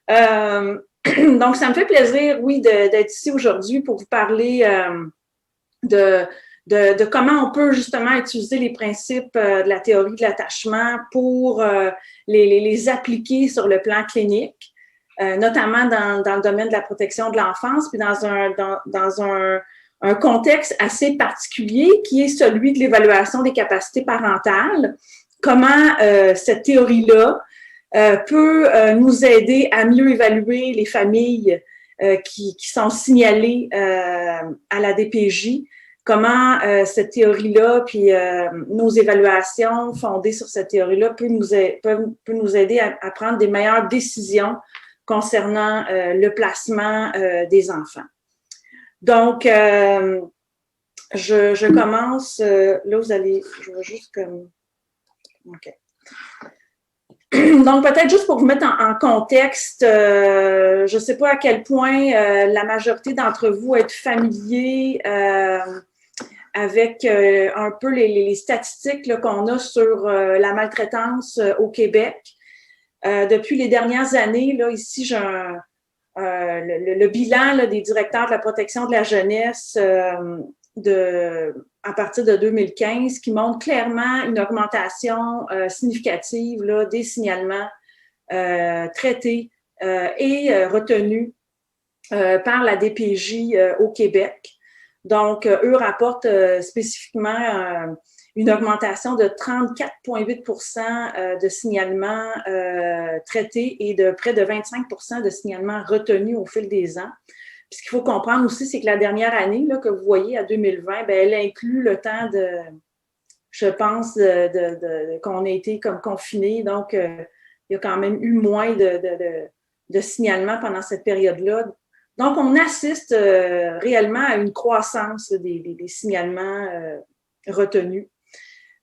Donc, ça me fait plaisir, oui, d'être ici aujourd'hui pour vous parler de, de comment on peut justement utiliser les principes de la théorie de l'attachement pour les appliquer sur le plan clinique, notamment dans le domaine de la protection de l'enfance, puis dans un contexte assez particulier qui est celui de l'évaluation des capacités parentales. Comment cette théorie-là peut nous aider à mieux évaluer les familles qui sont signalées à la DPJ, comment cette théorie-là, puis nos évaluations fondées sur cette théorie-là peut nous aider à prendre des meilleures décisions concernant le placement des enfants. Donc, je commence, là vous allez, je vais juste comme, OK. Donc, peut-être juste pour vous mettre en contexte, je ne sais pas à quel point la majorité d'entre vous êtes familiers avec un peu les statistiques qu'on a sur la maltraitance au Québec. Depuis les dernières années, là, ici, j'ai le bilan là, des directeurs de la protection de la jeunesse à partir de 2015 qui montre clairement une augmentation significative là, des signalements traités et retenus par la DPJ au Québec. Donc, eux rapportent spécifiquement une augmentation de 34,8 % de signalements traités et de près de 25 % de signalements retenus au fil des ans. Puis, ce qu'il faut comprendre aussi, c'est que la dernière année là, que vous voyez, à 2020, bien, elle inclut le temps de, je pense, qu'on a été comme confinés. Donc, il y a quand même eu moins de signalements pendant cette période-là. Donc, on assiste réellement à une croissance des signalements retenus.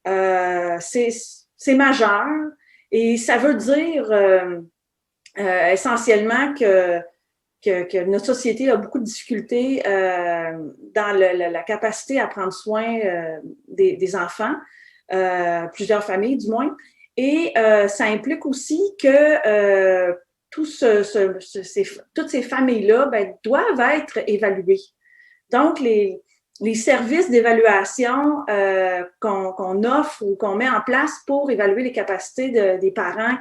C'est majeur et ça veut dire essentiellement que notre société a beaucoup de difficultés dans la capacité à prendre soin des enfants, plusieurs familles du moins, et ça implique aussi que toutes ces familles-là ben, doivent être évaluées. Donc, les services d'évaluation qu'on offre ou qu'on met en place pour évaluer les capacités des parents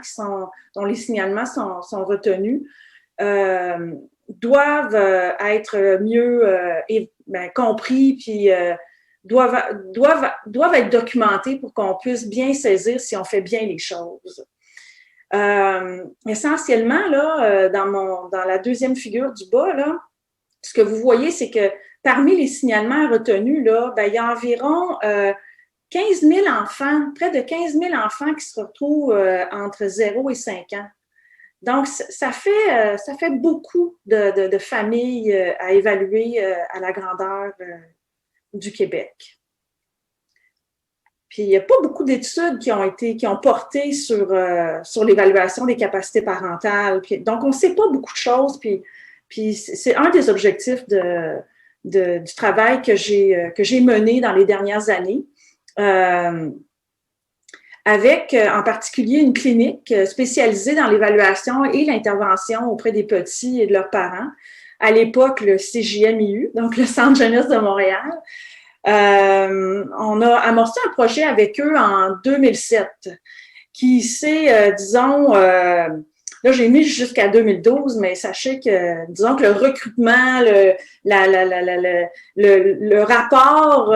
dont les signalements sont retenus doivent être mieux compris puis doivent être documentés pour qu'on puisse bien saisir si on fait bien les choses. Essentiellement, là, dans la deuxième figure du bas, là, ce que vous voyez, c'est que parmi les signalements retenus, là, ben, il y a environ 15 000 enfants, près de 15 000 enfants qui se retrouvent entre 0 et 5 ans. Donc, ça fait beaucoup de familles à évaluer à la grandeur du Québec. Puis, il n'y a pas beaucoup d'études qui ont porté sur l'évaluation des capacités parentales. Puis, donc, on ne sait pas beaucoup de choses. Puis c'est un des objectifs du travail que j'ai mené dans les dernières années. Avec en particulier une clinique spécialisée dans l'évaluation et l'intervention auprès des petits et de leurs parents. À l'époque, le CJMIU, donc le Centre Jeunesse de Montréal. On a amorcé un projet avec eux en 2007 qui s'est, disons, là, j'ai mis jusqu'à 2012, mais sachez que, disons que le recrutement, le rapport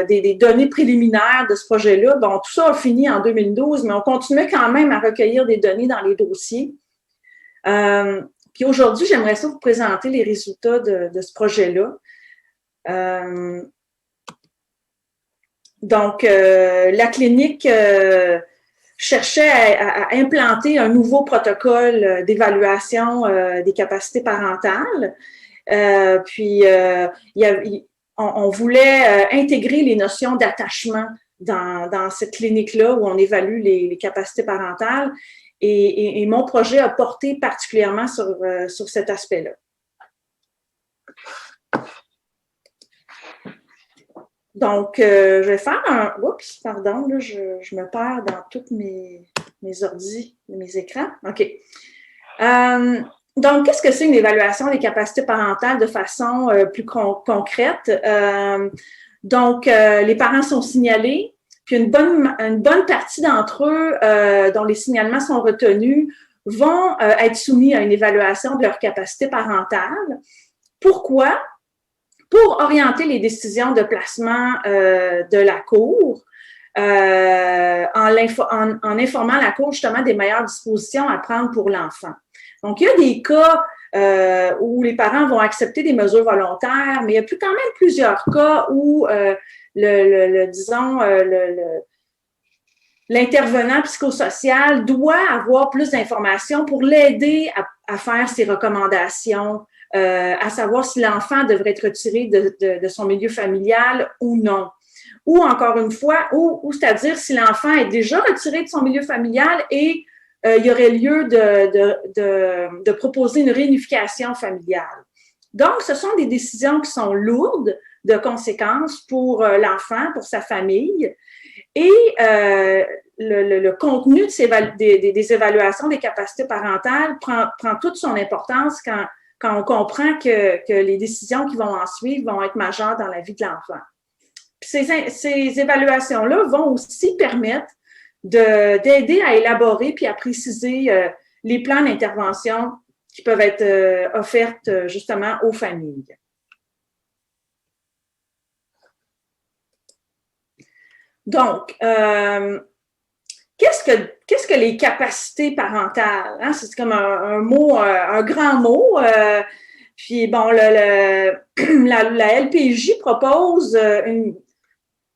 des données préliminaires de ce projet-là, bon, tout ça a fini en 2012, mais on continuait quand même à recueillir des données dans les dossiers. Puis aujourd'hui, j'aimerais ça vous présenter les résultats de ce projet-là. Donc, la clinique cherchait à implanter un nouveau protocole d'évaluation des capacités parentales. On voulait intégrer les notions d'attachement dans cette clinique-là où on évalue les capacités parentales. Et mon projet a porté particulièrement sur cet aspect-là. Donc, je vais faire un... Oups, pardon, là, je me perds dans tous mes ordi, mes écrans. OK. Donc, qu'est-ce que c'est une évaluation des capacités parentales de façon plus concrète? Donc, les parents sont signalés, puis une bonne partie d'entre eux, dont les signalements sont retenus, vont être soumis à une évaluation de leur capacité parentale. Pourquoi? Pour orienter les décisions de placement de la cour, en informant la cour justement des meilleures dispositions à prendre pour l'enfant. Donc, il y a des cas où les parents vont accepter des mesures volontaires, mais il y a quand même plusieurs cas où, disons, l'intervenant psychosocial doit avoir plus d'informations pour l'aider à faire ses recommandations, à savoir si l'enfant devrait être retiré de son milieu familial ou non. Ou encore une fois, ou c'est-à-dire si l'enfant est déjà retiré de son milieu familial et il y aurait lieu de proposer une réunification familiale. Donc, ce sont des décisions qui sont lourdes de conséquences pour l'enfant, pour sa famille. Et le contenu des évaluations des capacités parentales prend toute son importance quand on comprend que les décisions qui vont en suivre vont être majeures dans la vie de l'enfant. Ces évaluations-là vont aussi permettre d'aider à élaborer puis à préciser les plans d'intervention qui peuvent être offertes justement aux familles. Donc, qu'est-ce que les capacités parentales? Hein? C'est comme un mot, un grand mot. Puis bon, la LPJ propose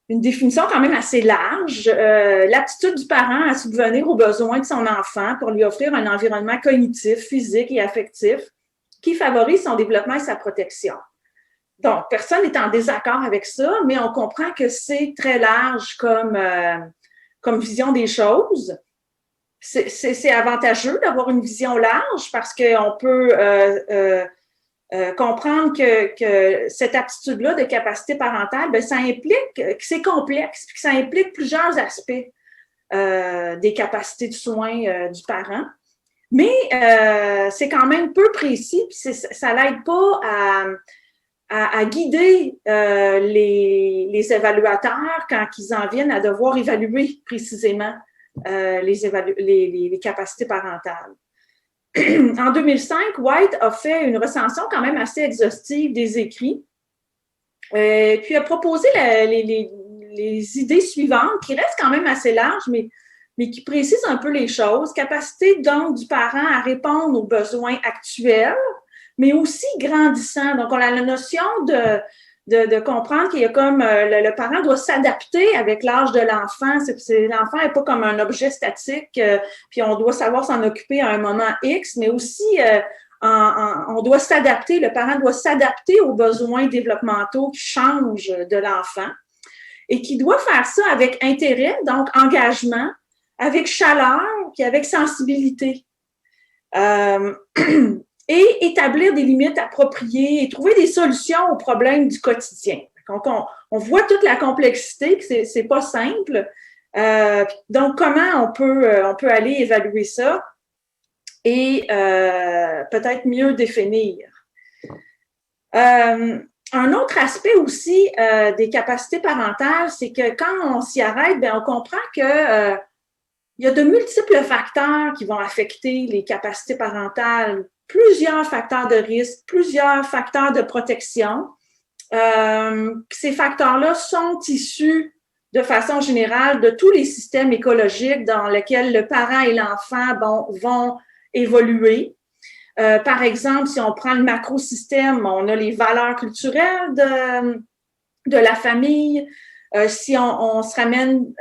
une définition quand même assez large. L'aptitude du parent à subvenir aux besoins de son enfant pour lui offrir un environnement cognitif, physique et affectif qui favorise son développement et sa protection. Donc, personne n'est en désaccord avec ça, mais on comprend que c'est très large comme vision des choses. C'est avantageux d'avoir une vision large parce qu'on peut comprendre que cette aptitude-là de capacité parentale, ben, ça implique que c'est complexe, puis que ça implique plusieurs aspects des capacités de soins du parent. Mais c'est quand même peu précis, puis ça l'aide pas à guider les évaluateurs quand ils en viennent à devoir évaluer précisément les capacités parentales. En 2005, White a fait une recension quand même assez exhaustive des écrits, puis a proposé les idées suivantes, qui restent quand même assez larges, mais qui précisent un peu les choses. Capacité donc du parent à répondre aux besoins actuels, mais aussi grandissants. Donc, on a la notion de comprendre qu'il y a comme le parent doit s'adapter avec l'âge de l'enfant. L'enfant n'est pas comme un objet statique, puis on doit savoir s'en occuper à un moment X, mais aussi on doit s'adapter, le parent doit s'adapter aux besoins développementaux qui changent de l'enfant et qui doit faire ça avec intérêt, donc engagement, avec chaleur, puis avec sensibilité. Et établir des limites appropriées et trouver des solutions aux problèmes du quotidien. Donc, on voit toute la complexité, que c'est pas simple. Donc, comment on peut aller évaluer ça et peut-être mieux définir. Un autre aspect aussi des capacités parentales, c'est que quand on s'y arrête, bien, on comprend que il y a de multiples facteurs qui vont affecter les capacités parentales, plusieurs facteurs de risque, plusieurs facteurs de protection. Ces facteurs-là sont issus de façon générale de tous les systèmes écologiques dans lesquels le parent et l'enfant vont évoluer. Par exemple, si on prend le macrosystème, on a les valeurs culturelles de la famille. Si on se ramène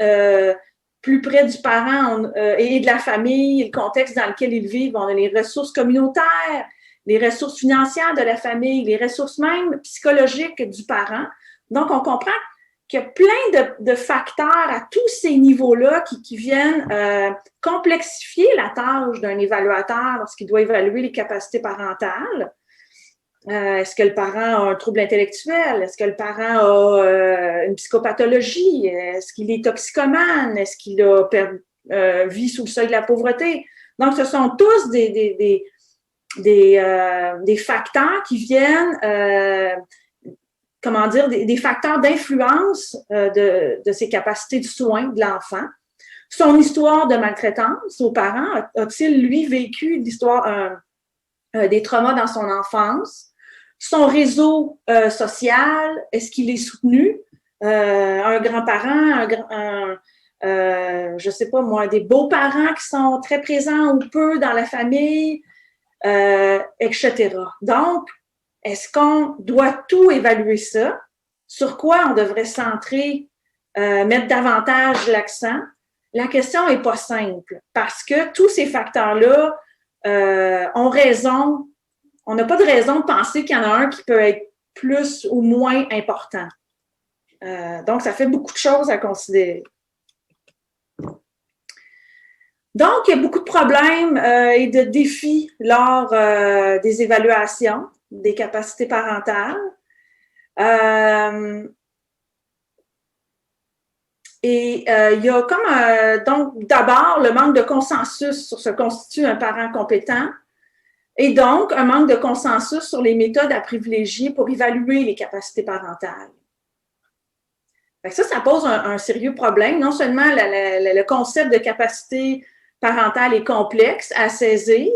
plus près du parent et de la famille, le contexte dans lequel ils vivent, on a les ressources communautaires, les ressources financières de la famille, les ressources même psychologiques du parent. Donc, on comprend qu'il y a plein de facteurs à tous ces niveaux-là qui viennent complexifier la tâche d'un évaluateur lorsqu'il doit évaluer les capacités parentales. Est-ce que le parent a un trouble intellectuel? Est-ce que le parent a une psychopathologie? Est-ce qu'il est toxicomane? Est-ce qu'il a vit sous le seuil de la pauvreté? Donc, ce sont tous des des facteurs qui viennent, des facteurs d'influence de ses capacités de soins de l'enfant. Son histoire de maltraitance aux parents, a-t-il, lui, vécu des traumas dans son enfance? Son réseau social, est-ce qu'il est soutenu? Un grand-parent, je sais pas moi, des beaux-parents qui sont très présents ou peu dans la famille, etc. Donc, est-ce qu'on doit tout évaluer ça? Sur quoi on devrait centrer, mettre davantage l'accent? La question n'est pas simple parce que tous ces facteurs-là ont raison. On n'a pas de raison de penser qu'il y en a un qui peut être plus ou moins important. Donc, ça fait beaucoup de choses à considérer. Donc, il y a beaucoup de problèmes et de défis lors des évaluations des capacités parentales. Il y a donc d'abord le manque de consensus sur ce que constitue un parent compétent et donc un manque de consensus sur les méthodes à privilégier pour évaluer les capacités parentales. Ça pose un sérieux problème. Non seulement le concept de capacité parentale est complexe à saisir,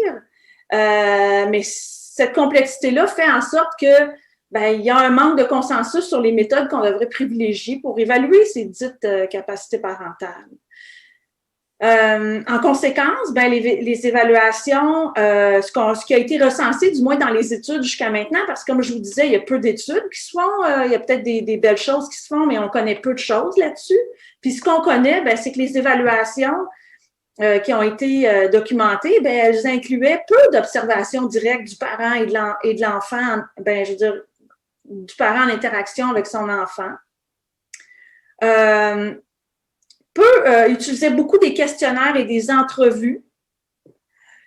mais cette complexité-là fait en sorte que il y a un manque de consensus sur les méthodes qu'on devrait privilégier pour évaluer ces dites capacités parentales. En conséquence, les évaluations, ce qui a été recensé, du moins dans les études jusqu'à maintenant, parce que comme je vous disais, il y a peu d'études qui se font, il y a peut-être des belles choses qui se font, mais on connaît peu de choses là-dessus. Puis ce qu'on connaît, c'est que les évaluations qui ont été documentées, elles incluaient peu d'observations directes du parent et de l'enfant, je veux dire, du parent en interaction avec son enfant. Utilisait beaucoup des questionnaires et des entrevues.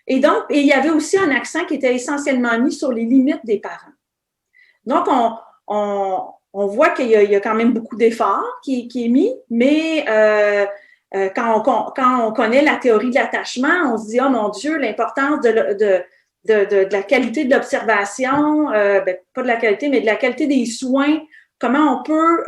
Et il y avait aussi un accent qui était essentiellement mis sur les limites des parents. Donc, on voit qu'il y a quand même beaucoup d'efforts qui est mis, mais quand on connaît la théorie de l'attachement, on se dit, oh mon Dieu, l'importance de la qualité de l'observation, pas de la qualité, mais de la qualité des soins, comment on peut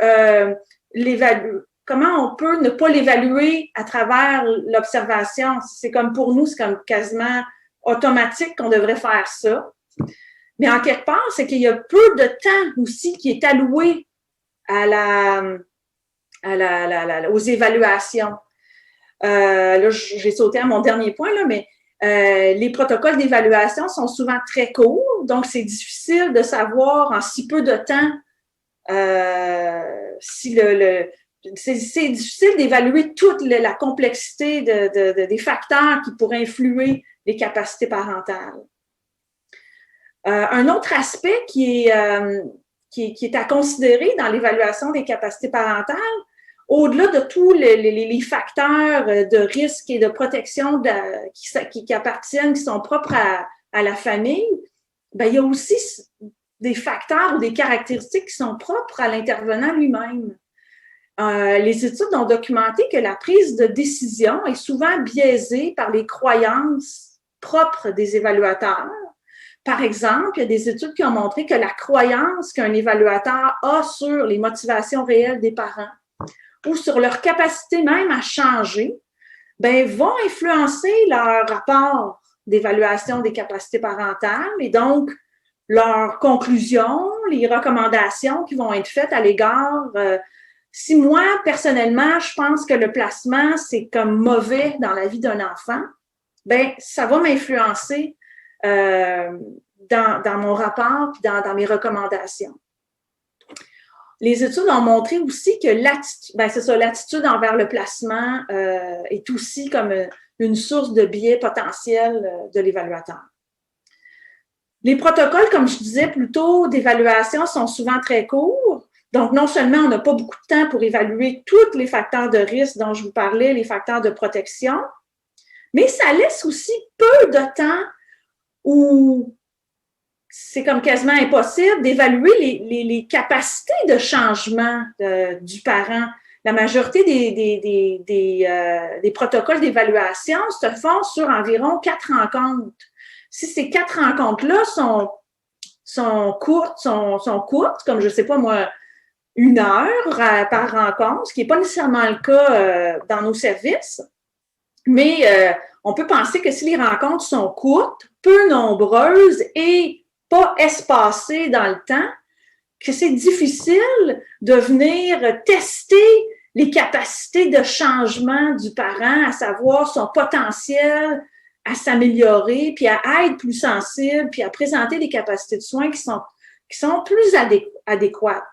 l'évaluer. Comment on peut ne pas l'évaluer à travers l'observation? C'est comme pour nous, c'est comme quasiment automatique qu'on devrait faire ça. Mais en quelque part, c'est qu'il y a peu de temps aussi qui est alloué aux évaluations. Là, j'ai sauté à mon dernier point, là, mais les protocoles d'évaluation sont souvent très courts, donc c'est difficile de savoir en si peu de temps si c'est difficile d'évaluer toute la complexité des facteurs qui pourraient influer les capacités parentales. Un autre aspect qui est à considérer dans l'évaluation des capacités parentales, au-delà de tous les facteurs de risque et de protection qui appartiennent, qui sont propres à la famille, il y a aussi des facteurs ou des caractéristiques qui sont propres à l'intervenant lui-même. Les études ont documenté que la prise de décision est souvent biaisée par les croyances propres des évaluateurs. Par exemple, il y a des études qui ont montré que la croyance qu'un évaluateur a sur les motivations réelles des parents ou sur leur capacité même à changer, vont influencer leur rapport d'évaluation des capacités parentales et donc leurs conclusions, les recommandations qui vont être faites à l'égard. Si moi, personnellement, je pense que le placement, c'est comme mauvais dans la vie d'un enfant, ça va m'influencer dans mon rapport et dans mes recommandations. Les études ont montré aussi que l'attitude envers le placement est aussi comme une source de biais potentiel de l'évaluateur. Les protocoles, comme je disais plus tôt, d'évaluation sont souvent très courts. Donc, non seulement on n'a pas beaucoup de temps pour évaluer tous les facteurs de risque dont je vous parlais, les facteurs de protection, mais ça laisse aussi peu de temps où c'est comme quasiment impossible d'évaluer les capacités de changement du parent. La majorité des protocoles d'évaluation se font sur environ 4 rencontres. si ces 4 rencontres-là sont courtes, comme je sais pas moi, 1 heure par rencontre, ce qui n'est pas nécessairement le cas dans nos services, mais on peut penser que si les rencontres sont courtes, peu nombreuses et pas espacées dans le temps, que c'est difficile de venir tester les capacités de changement du parent, à savoir son potentiel à s'améliorer, puis à être plus sensible, puis à présenter des capacités de soins qui sont plus adéquates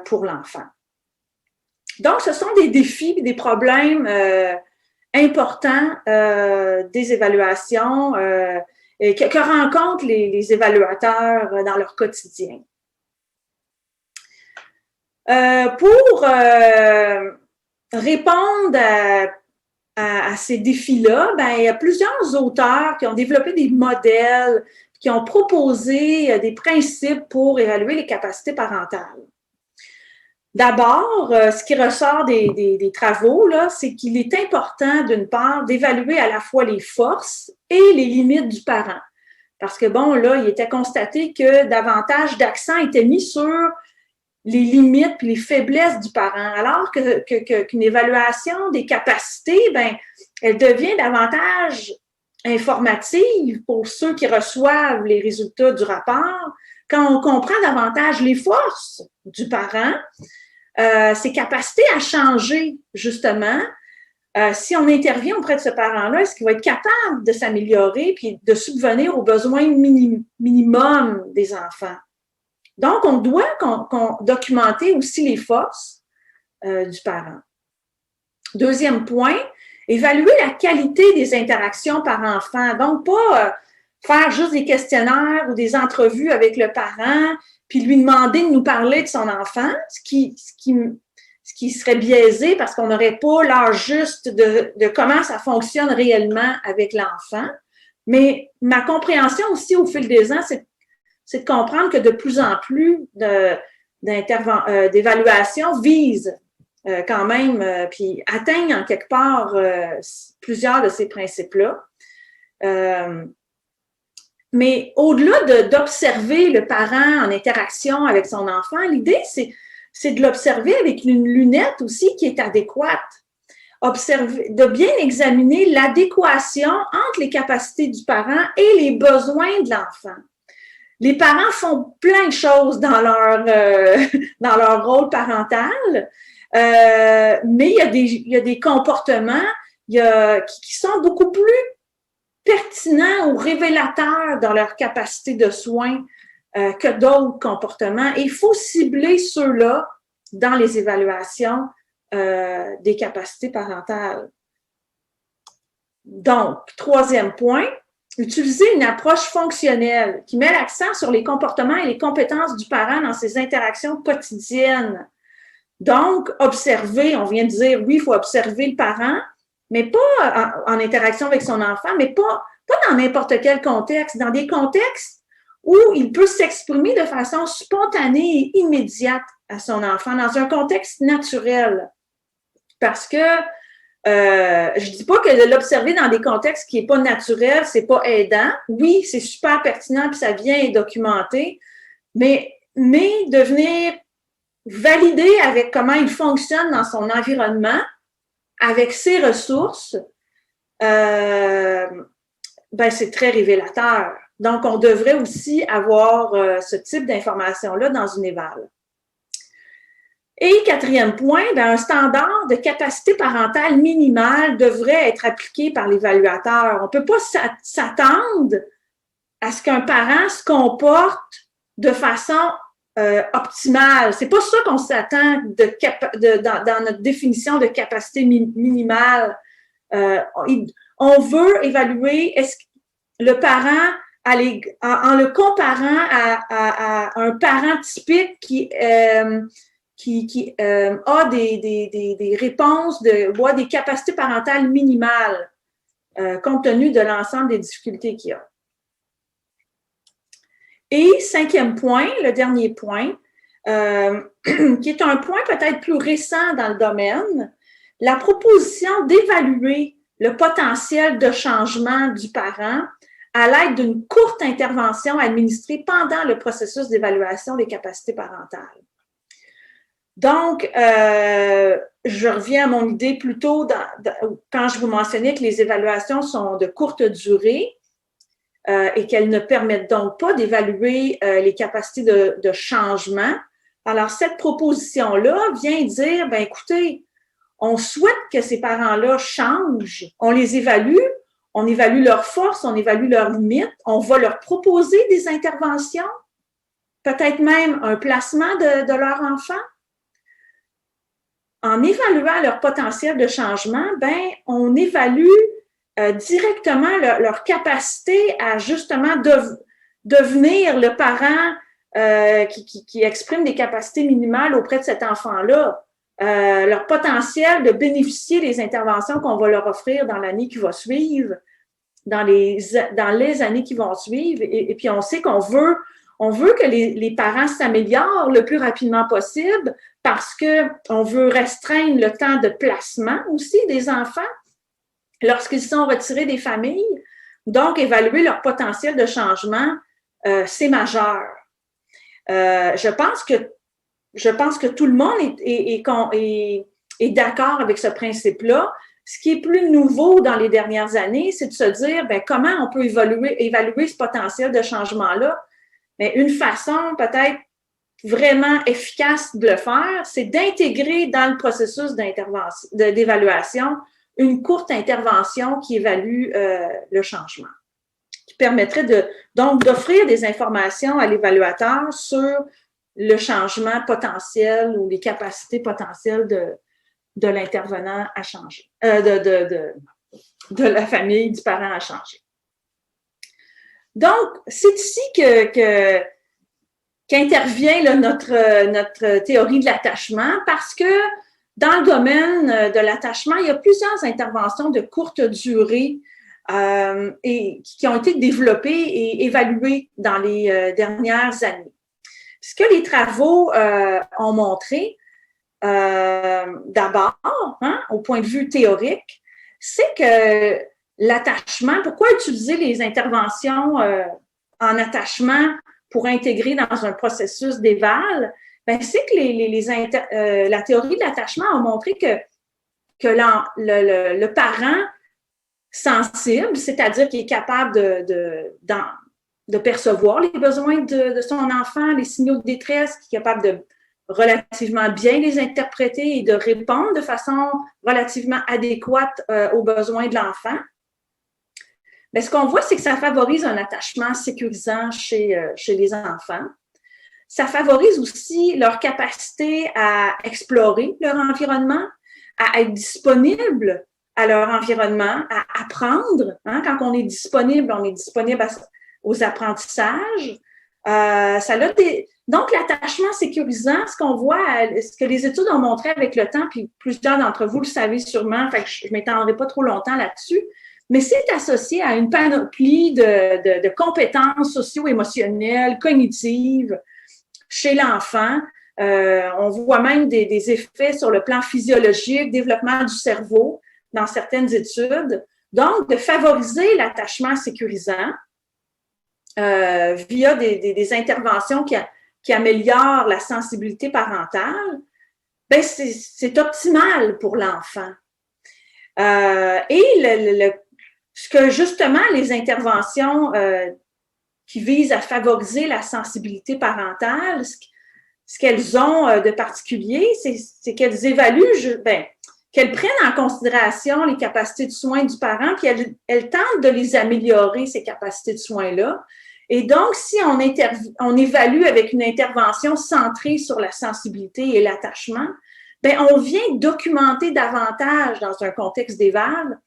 pour l'enfant. Donc, ce sont des défis, des problèmes importants des évaluations que rencontrent les évaluateurs dans leur quotidien. Pour répondre à ces défis-là, ben, il y a plusieurs auteurs qui ont développé des modèles, qui ont proposé des principes pour évaluer les capacités parentales. D'abord, ce qui ressort des travaux, là, c'est qu'il est important, d'une part, d'évaluer à la fois les forces et les limites du parent. Parce que, bon, là, il était constaté que davantage d'accent était mis sur les limites et les faiblesses du parent, alors qu'une évaluation des capacités, ben, elle devient davantage informative pour ceux qui reçoivent les résultats du rapport, quand on comprend davantage les forces du parent, ses capacités à changer, justement. Si on intervient auprès de ce parent-là, est-ce qu'il va être capable de s'améliorer puis de subvenir aux besoins minimums des enfants? Donc, on doit documenter aussi les forces du parent. Deuxième point, évaluer la qualité des interactions parent-enfant. Donc, pas faire juste des questionnaires ou des entrevues avec le parent, puis lui demander de nous parler de son enfant, ce qui serait biaisé parce qu'on n'aurait pas l'heure juste de comment ça fonctionne réellement avec l'enfant. Mais ma compréhension aussi au fil des ans, c'est de comprendre que de plus en plus d'évaluations visent quand même, puis atteignent en quelque part plusieurs de ces principes-là. Mais au-delà d'observer le parent en interaction avec son enfant, l'idée, c'est de l'observer avec une lunette aussi qui est adéquate. De bien examiner l'adéquation entre les capacités du parent et les besoins de l'enfant. Les parents font plein de choses dans leur rôle parental, mais il y a des comportements qui sont beaucoup plus pertinents ou révélateurs dans leur capacité de soins que d'autres comportements. Et il faut cibler ceux-là dans les évaluations des capacités parentales. Donc, troisième point, utiliser une approche fonctionnelle qui met l'accent sur les comportements et les compétences du parent dans ses interactions quotidiennes. Donc, observer, on vient de dire, oui, il faut observer le parent, mais pas en interaction avec son enfant, mais pas dans n'importe quel contexte, dans des contextes où il peut s'exprimer de façon spontanée et immédiate à son enfant, dans un contexte naturel. Parce que je dis pas que de l'observer dans des contextes qui est pas naturel, c'est pas aidant. Oui, c'est super pertinent puis ça vient documenté, mais de venir valider avec comment il fonctionne dans son environnement, avec ses ressources, ben c'est très révélateur. Donc, on devrait aussi avoir ce type d'information-là dans une éval. Et quatrième point, ben, un standard de capacité parentale minimale devrait être appliqué par l'évaluateur. On ne peut pas s'attendre à ce qu'un parent se comporte de façon optimale. C'est pas ça qu'on s'attend dans notre définition de capacité minimale. On veut évaluer est-ce que le parent, en le comparant à un parent typique qui a des réponses, ou des capacités parentales minimales, compte tenu de l'ensemble des difficultés qu'il y a. Et cinquième point, le dernier point, qui est un point peut-être plus récent dans le domaine, la proposition d'évaluer le potentiel de changement du parent à l'aide d'une courte intervention administrée pendant le processus d'évaluation des capacités parentales. Donc, je reviens à mon idée plus tôt quand je vous mentionnais que les évaluations sont de courte durée et qu'elles ne permettent donc pas d'évaluer les capacités de changement. Alors, cette proposition-là vient dire, ben écoutez, on souhaite que ces parents-là changent, on les évalue, on évalue leurs forces, on évalue leurs limites, on va leur proposer des interventions, peut-être même un placement de leur enfant. En évaluant leur potentiel de changement, ben, on évalue directement leur capacité à justement devenir le parent qui exprime des capacités minimales auprès de cet enfant-là, leur potentiel de bénéficier des interventions qu'on va leur offrir dans l'année qui va suivre, dans les années qui vont suivre. Et puis, on sait qu'on veut que les parents s'améliorent le plus rapidement possible parce qu'on veut restreindre le temps de placement aussi des enfants lorsqu'ils sont retirés des familles. Donc, évaluer leur potentiel de changement, c'est majeur. Je pense que tout le monde est d'accord avec ce principe-là. Ce qui est plus nouveau dans les dernières années, c'est de se dire ben, comment on peut évaluer ce potentiel de changement-là. Mais une façon peut-être vraiment efficace de le faire, c'est d'intégrer dans le processus d'évaluation une courte intervention qui évalue le changement, qui permettrait donc d'offrir des informations à l'évaluateur sur le changement potentiel ou les capacités potentielles de l'intervenant à changer, de la famille, du parent à changer. Donc, c'est ici qu'intervient là, notre théorie de l'attachement parce que dans le domaine de l'attachement, il y a plusieurs interventions de courte durée et qui ont été développées et évaluées dans les dernières années. Ce que les travaux ont montré, d'abord, au point de vue théorique, c'est que l'attachement, pourquoi utiliser les interventions en attachement pour intégrer dans un processus d'éval? Ben, c'est que la théorie de l'attachement a montré que le parent sensible, c'est-à-dire qui est capable de percevoir les besoins de son enfant, les signaux de détresse, qui est capable de relativement bien les interpréter et de répondre de façon relativement adéquate aux besoins de l'enfant. Mais ce qu'on voit, c'est que ça favorise un attachement sécurisant chez les enfants. Ça favorise aussi leur capacité à explorer leur environnement, à être disponible à leur environnement, à apprendre. Quand on est disponible aux apprentissages. Donc, l'attachement sécurisant, ce qu'on voit, ce que les études ont montré avec le temps, puis plusieurs d'entre vous le savez sûrement, fait que je ne m'étendrai pas trop longtemps là-dessus, mais c'est associé à une panoplie de compétences socio-émotionnelles, cognitives chez l'enfant. On voit même des effets sur le plan physiologique, développement du cerveau dans certaines études. Donc, de favoriser l'attachement sécurisant via des interventions qui améliorent la sensibilité parentale, ben c'est optimal pour l'enfant. Et ce que justement les interventions qui visent à favoriser la sensibilité parentale, ce qu'elles ont de particulier, c'est qu'elles évaluent, qu'elles prennent en considération les capacités de soins du parent, puis elles tentent de les améliorer, ces capacités de soins-là. Et donc, si on évalue avec une intervention centrée sur la sensibilité et l'attachement, ben on vient documenter davantage dans un contexte d'éval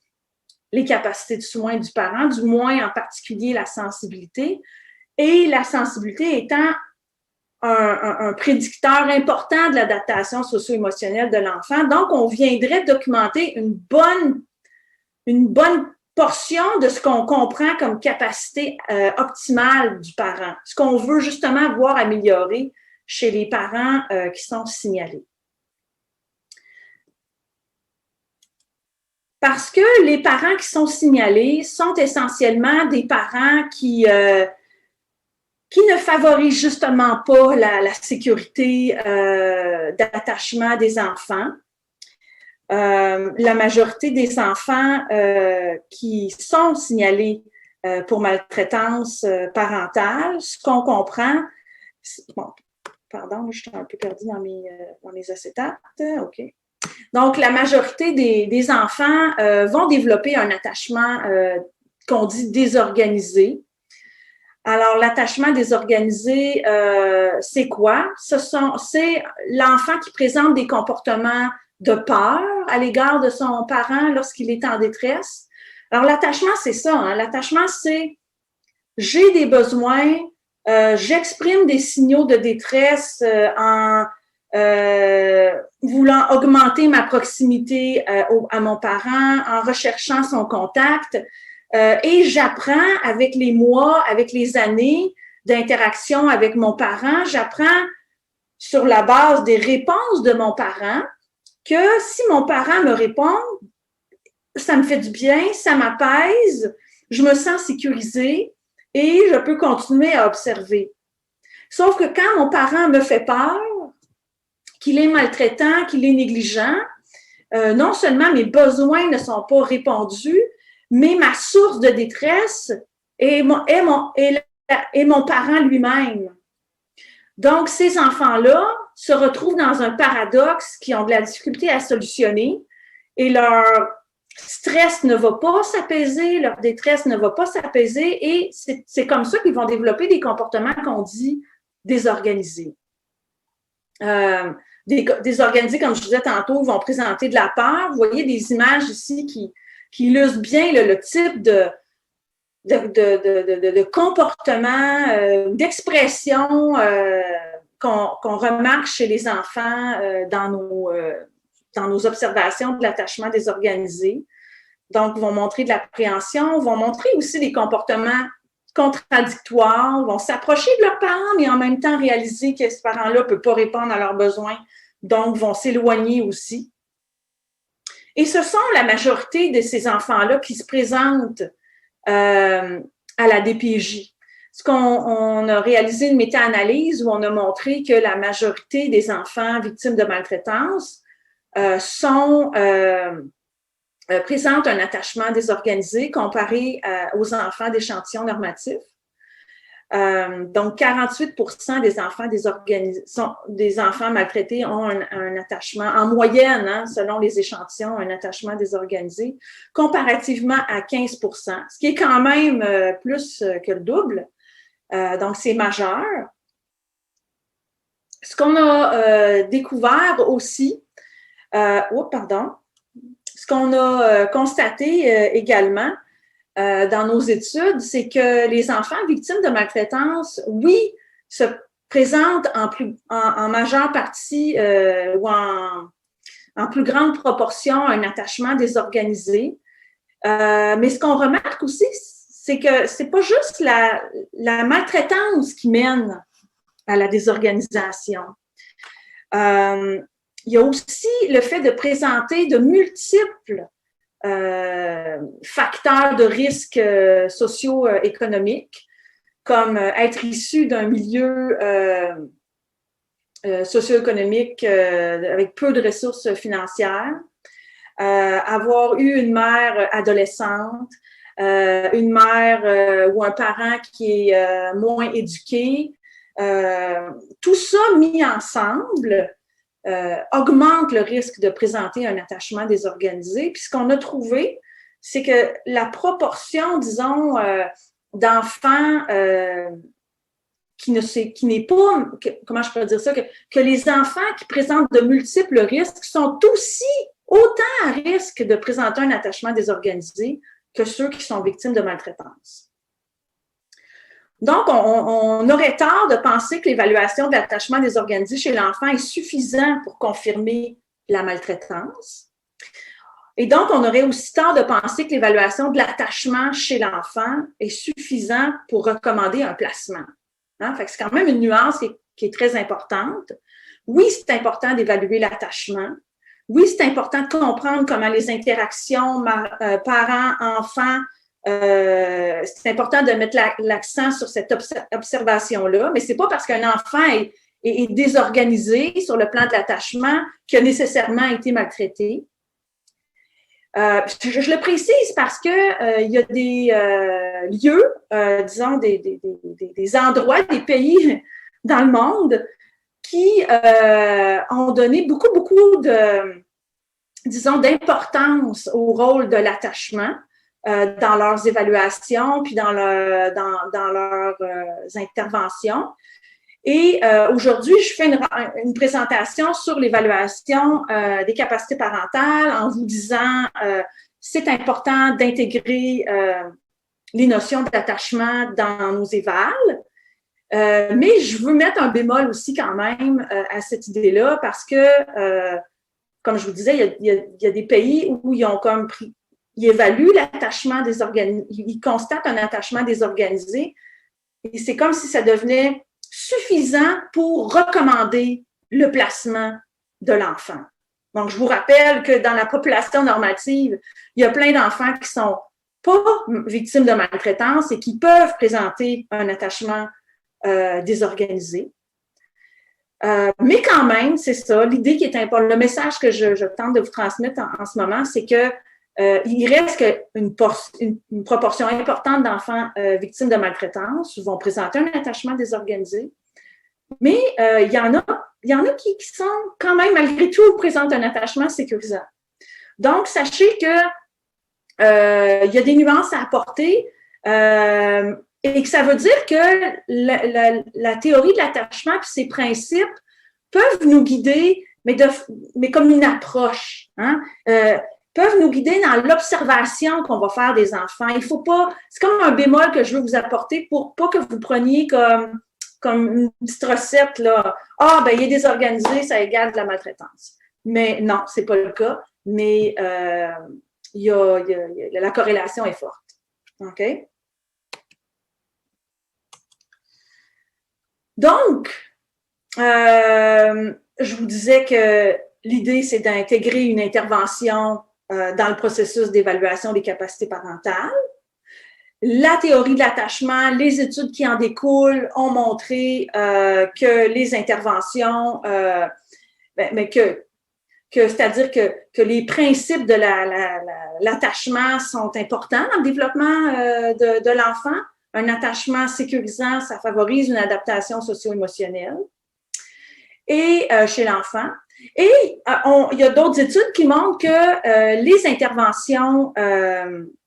les capacités de soins du parent, du moins en particulier la sensibilité, et la sensibilité étant un prédicteur important de l'adaptation socio-émotionnelle de l'enfant. Donc, on viendrait documenter une bonne portion de ce qu'on comprend comme capacité optimale du parent, ce qu'on veut justement voir améliorer chez les parents qui sont signalés. Parce que les parents qui sont signalés sont essentiellement des parents qui ne favorisent justement pas la sécurité d'attachement des enfants. La majorité des enfants qui sont signalés pour maltraitance parentale, ce qu'on comprend, bon, pardon, je suis un peu perdue dans mes acétates, OK. Donc, la majorité des enfants vont développer un attachement qu'on dit désorganisé. Alors, l'attachement désorganisé, c'est quoi? C'est l'enfant qui présente des comportements de peur à l'égard de son parent lorsqu'il est en détresse. Alors, l'attachement, c'est ça. Hein? L'attachement, c'est j'ai des besoins, j'exprime des signaux de détresse en voulant augmenter ma proximité à mon parent, en recherchant son contact. Et j'apprends avec les mois, avec les années d'interaction avec mon parent, j'apprends sur la base des réponses de mon parent que si mon parent me répond, ça me fait du bien, ça m'apaise, je me sens sécurisée et je peux continuer à observer. Sauf que quand mon parent me fait peur, qu'il est maltraitant, qu'il est négligent, non seulement mes besoins ne sont pas répondus, mais ma source de détresse est mon parent lui-même. Donc, ces enfants-là se retrouvent dans un paradoxe qui ont de la difficulté à solutionner et leur stress ne va pas s'apaiser, leur détresse ne va pas s'apaiser et c'est comme ça qu'ils vont développer des comportements qu'on dit désorganisés. Désorganisés, comme je disais tantôt, vont présenter de la peur. Vous voyez des images ici qui illustrent bien le type de comportement, d'expression qu'on remarque chez les enfants dans nos observations de l'attachement désorganisé. Donc, vont montrer de l'appréhension, vont montrer aussi des comportements contradictoires, vont s'approcher de leurs parents, mais en même temps réaliser que ce parent-là ne peut pas répondre à leurs besoins, donc vont s'éloigner aussi. Et ce sont la majorité de ces enfants-là qui se présentent à la DPJ. On a réalisé une méta-analyse où on a montré que la majorité des enfants victimes de maltraitance présentent un attachement désorganisé comparé aux enfants d'échantillons normatifs. Donc, 48% des enfants maltraités ont un attachement, en moyenne, hein, selon les échantillons, un attachement désorganisé, comparativement à 15%, ce qui est quand même plus que le double. Donc, c'est majeur. Ce qu'on a découvert aussi, ce qu'on a constaté également dans nos études, c'est que les enfants victimes de maltraitance, oui, se présentent en majeure partie ou en plus grande proportion un attachement désorganisé. Mais ce qu'on remarque aussi, c'est que c'est pas juste la maltraitance qui mène à la désorganisation. Il y a aussi le fait de présenter de multiples facteurs de risques socio-économiques, comme être issu d'un milieu socio-économique avec peu de ressources financières, avoir eu une mère adolescente, une mère ou un parent qui est moins éduqué, tout ça mis ensemble augmente le risque de présenter un attachement désorganisé. Puis ce qu'on a trouvé, c'est que la proportion, disons, d'enfants qui n'est pas, comment je pourrais dire ça, que les enfants qui présentent de multiples risques sont autant à risque de présenter un attachement désorganisé que ceux qui sont victimes de maltraitance. Donc, on aurait tort de penser que l'évaluation de l'attachement désorganisé chez l'enfant est suffisant pour confirmer la maltraitance. Et donc, on aurait aussi tort de penser que l'évaluation de l'attachement chez l'enfant est suffisant pour recommander un placement. Hein? Fait que c'est quand même une nuance qui est très importante. Oui, c'est important d'évaluer l'attachement. Oui, c'est important de comprendre comment les interactions parents-enfants, c'est important de mettre l'accent sur cette observation-là, mais c'est pas parce qu'un enfant est désorganisé sur le plan de l'attachement qu'il a nécessairement été maltraité. Je le précise parce que il y a des lieux, disons des endroits, des pays dans le monde qui ont donné beaucoup disons, d'importance au rôle de l'attachement dans leurs évaluations puis dans leurs interventions. Et aujourd'hui, je fais une présentation sur l'évaluation des capacités parentales en vous disant c'est important d'intégrer les notions d'attachement dans nos évals. Mais je veux mettre un bémol aussi quand même à cette idée-là parce que, comme je vous disais, il y a des pays où ils ont comme ils évaluent l'attachement désorganisé, ils constatent un attachement désorganisé et c'est comme si ça devenait suffisant pour recommander le placement de l'enfant. Donc, je vous rappelle que dans la population normative, il y a plein d'enfants qui sont pas victimes de maltraitance et qui peuvent présenter un attachement désorganisé. Mais quand même, c'est ça, l'idée qui est importante, le message que je tente de vous transmettre en ce moment, c'est que il reste une proportion importante d'enfants victimes de maltraitance vont présenter un attachement désorganisé, mais il y en a qui sont quand même, malgré tout, présentent un attachement sécurisant. Donc, sachez que il y a des nuances à apporter et que ça veut dire que la théorie de l'attachement et ses principes peuvent nous guider, mais comme une approche, hein? Peuvent nous guider dans l'observation qu'on va faire des enfants. Il faut pas, c'est comme un bémol que je veux vous apporter pour pas que vous preniez comme une petite recette, là. Ah, ben, il est désorganisé, ça égale de la maltraitance. Mais non, c'est pas le cas. Mais la corrélation est forte. OK? Donc, je vous disais que l'idée, c'est d'intégrer une intervention dans le processus d'évaluation des capacités parentales. La théorie de l'attachement, les études qui en découlent ont montré que les interventions, c'est-à-dire que les principes de l'attachement sont importants dans le développement de l'enfant. Un attachement sécurisant, ça favorise une adaptation socio-émotionnelle et chez l'enfant. Et il y a d'autres études qui montrent que les interventions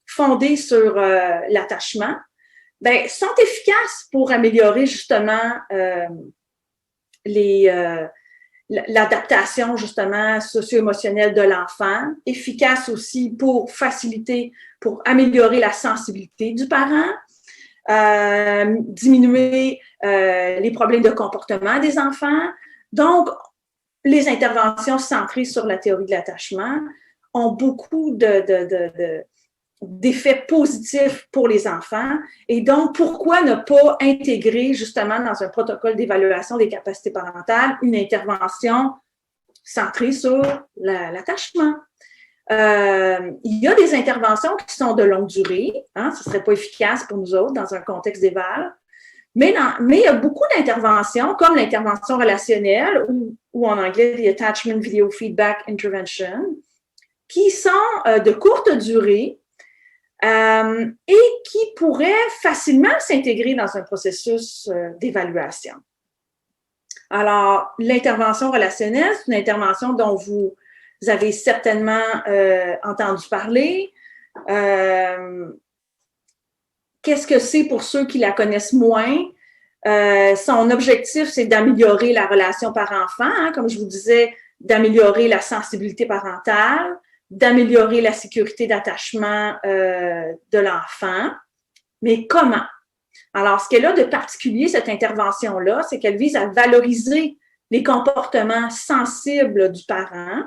fondées sur l'attachement sont efficaces pour améliorer justement l'adaptation justement socio-émotionnelle de l'enfant, efficaces aussi pour améliorer la sensibilité du parent, diminuer les problèmes de comportement des enfants. Donc, les interventions centrées sur la théorie de l'attachement ont beaucoup d'effets positifs pour les enfants. Et donc, pourquoi ne pas intégrer justement dans un protocole d'évaluation des capacités parentales une intervention centrée sur l'attachement? Il y a des interventions qui sont de longue durée, hein, ce ne serait pas efficace pour nous autres dans un contexte d'éval, mais il y a beaucoup d'interventions, comme l'intervention relationnelle, ou en anglais, the Attachment Video Feedback Intervention, qui sont de courte durée et qui pourraient facilement s'intégrer dans un processus d'évaluation. Alors, l'intervention relationnelle, c'est une intervention dont vous avez certainement entendu parler. Qu'est-ce que c'est pour ceux qui la connaissent moins? Son objectif, c'est d'améliorer la relation parent-enfant, hein, comme je vous disais, d'améliorer la sensibilité parentale, d'améliorer la sécurité d'attachement de l'enfant. Mais comment? Alors, ce qu'elle a de particulier, cette intervention-là, c'est qu'elle vise à valoriser les comportements sensibles du parent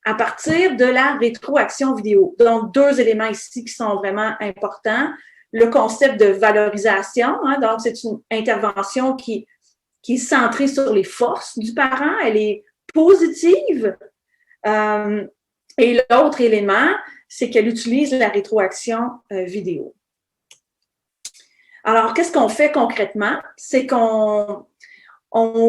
à partir de la rétroaction vidéo. Donc, 2 éléments ici qui sont vraiment importants. Le concept de valorisation, hein, donc c'est une intervention qui est centrée sur les forces du parent, elle est positive, Et l'autre élément, c'est qu'elle utilise la rétroaction vidéo. Alors, qu'est-ce qu'on fait concrètement? C'est qu'on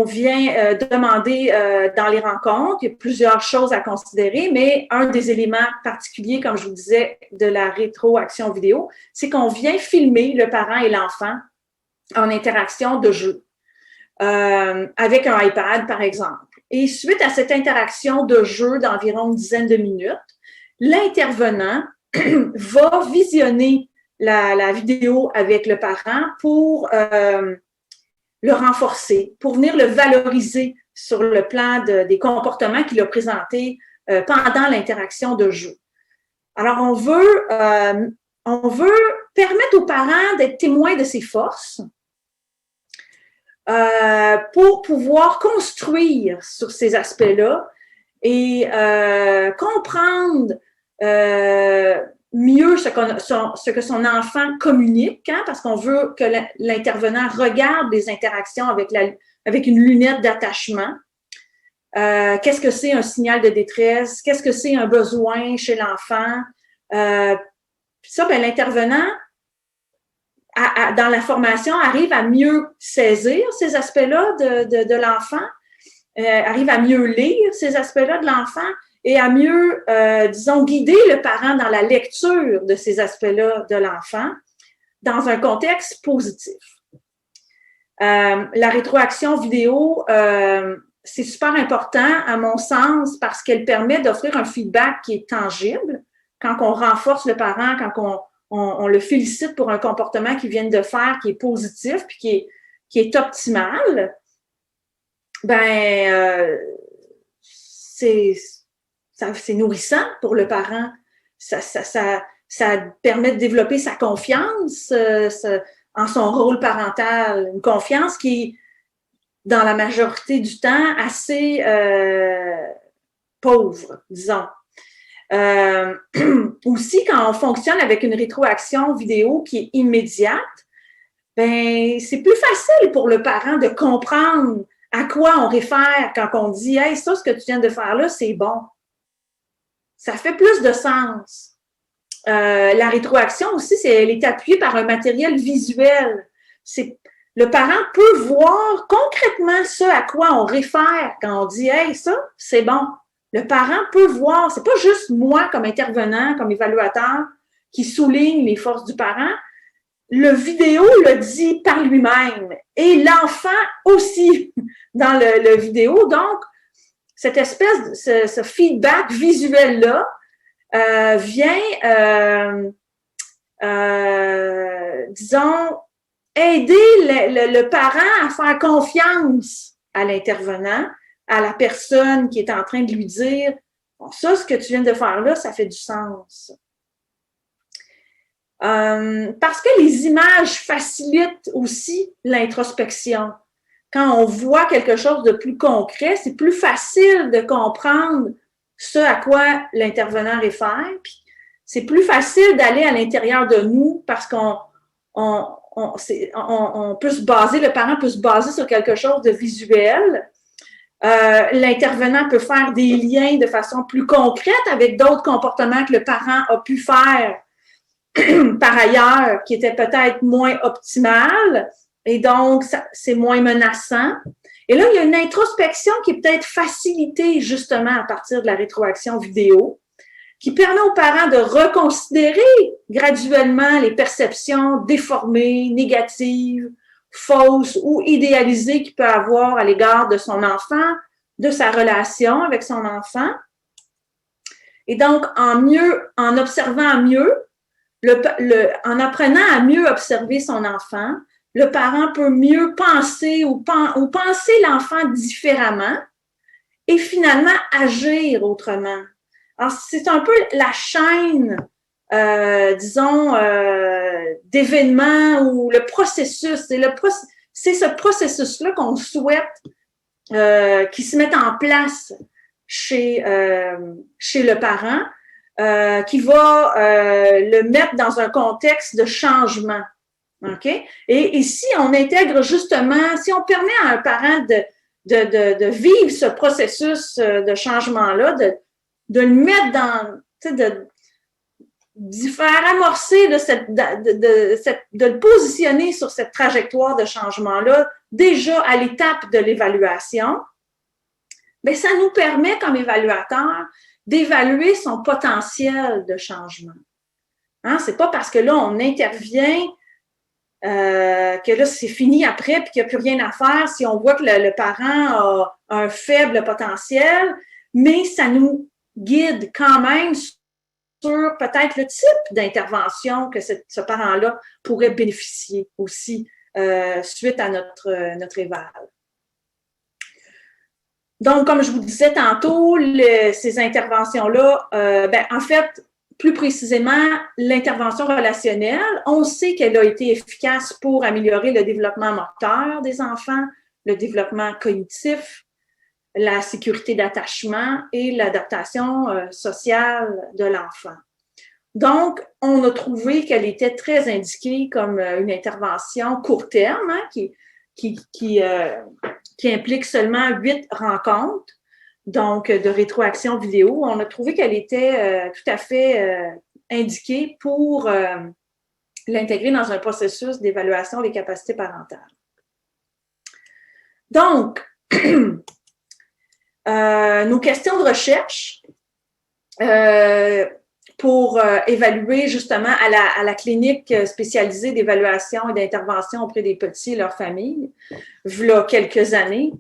vient demander dans les rencontres, il y a plusieurs choses à considérer, mais un des éléments particuliers, comme je vous disais, de la rétroaction vidéo, c'est qu'on vient filmer le parent et l'enfant en interaction de jeu, avec un iPad, par exemple. Et suite à cette interaction de jeu d'environ une dizaine de minutes, l'intervenant va visionner la vidéo avec le parent pour le renforcer, pour venir le valoriser sur le plan des comportements qu'il a présentés pendant l'interaction de jeu. Alors, on veut permettre aux parents d'être témoins de ses forces pour pouvoir construire sur ces aspects-là et comprendre mieux ce que son enfant communique, hein, parce qu'on veut que l'intervenant regarde les interactions avec une lunette d'attachement. Qu'est-ce que c'est un signal de détresse? Qu'est-ce que c'est un besoin chez l'enfant? Ça, ben, l'intervenant, dans la formation, arrive à mieux saisir ces aspects-là de l'enfant, arrive à mieux lire ces aspects-là de l'enfant et à mieux, disons, guider le parent dans la lecture de ces aspects-là de l'enfant dans un contexte positif. La rétroaction vidéo, c'est super important à mon sens parce qu'elle permet d'offrir un feedback qui est tangible quand on renforce le parent, quand on le félicite pour un comportement qu'il vient de faire qui est positif puis qui est optimal. Ben, c'est nourrissant pour le parent. Ça permet de développer sa confiance en son rôle parental. Une confiance qui est, dans la majorité du temps, assez pauvre, disons. Aussi, quand on fonctionne avec une rétroaction vidéo qui est immédiate, ben c'est plus facile pour le parent de comprendre à quoi on réfère quand on dit « Hey, ça, ce que tu viens de faire là, c'est bon. » Ça fait plus de sens. La rétroaction aussi, elle est appuyée par un matériel visuel. Le parent peut voir concrètement ce à quoi on réfère quand on dit « Hey, ça, c'est bon. » Le parent peut voir, c'est pas juste moi comme intervenant, comme évaluateur, qui souligne les forces du parent. Le vidéo le dit par lui-même et l'enfant aussi dans le vidéo. Donc, cette espèce, ce feedback visuel-là vient, disons, aider le parent à faire confiance à l'intervenant, à la personne qui est en train de lui dire bon, « ça, ce que tu viens de faire là, ça fait du sens ». Parce que les images facilitent aussi l'introspection. Quand on voit quelque chose de plus concret, c'est plus facile de comprendre ce à quoi l'intervenant réfère. Puis c'est plus facile d'aller à l'intérieur de nous parce qu'on peut se baser, le parent peut se baser sur quelque chose de visuel. L'intervenant peut faire des liens de façon plus concrète avec d'autres comportements que le parent a pu faire par ailleurs, qui étaient peut-être moins optimales. Et donc, c'est moins menaçant. Et là, il y a une introspection qui est peut-être facilitée justement à partir de la rétroaction vidéo, qui permet aux parents de reconsidérer graduellement les perceptions déformées, négatives, fausses ou idéalisées qu'il peut avoir à l'égard de son enfant, de sa relation avec son enfant. Et donc, en observant mieux, en apprenant à mieux observer son enfant, le parent peut mieux penser ou penser l'enfant différemment et finalement agir autrement. Alors, c'est un peu la chaîne, disons, d'événements ou le processus. C'est ce processus-là qu'on souhaite qui se mette en place chez le parent, qui va le mettre dans un contexte de changement. OK? Et si on intègre justement, si on permet à un parent de vivre ce processus de changement-là, de le mettre dans, tu sais, d'y faire amorcer de le positionner sur cette trajectoire de changement-là, déjà à l'étape de l'évaluation, bien, ça nous permet, comme évaluateurs, d'évaluer son potentiel de changement. Hein? C'est pas parce que là, on intervient que là, c'est fini après puis qu'il n'y a plus rien à faire si on voit que le parent a un faible potentiel, mais ça nous guide quand même sur peut-être le type d'intervention que ce parent-là pourrait bénéficier aussi suite à notre éval. Donc, comme je vous disais tantôt, ces interventions-là, en fait, plus précisément, l'intervention relationnelle, on sait qu'elle a été efficace pour améliorer le développement moteur des enfants, le développement cognitif, la sécurité d'attachement et l'adaptation sociale de l'enfant. Donc, on a trouvé qu'elle était très indiquée comme une intervention court terme, hein, qui implique seulement 8 rencontres, donc de rétroaction vidéo. On a trouvé qu'elle était tout à fait indiquée pour l'intégrer dans un processus d'évaluation des capacités parentales. Donc, nos questions de recherche pour évaluer justement à la clinique spécialisée d'évaluation et d'intervention auprès des petits et leurs familles, voilà quelques années,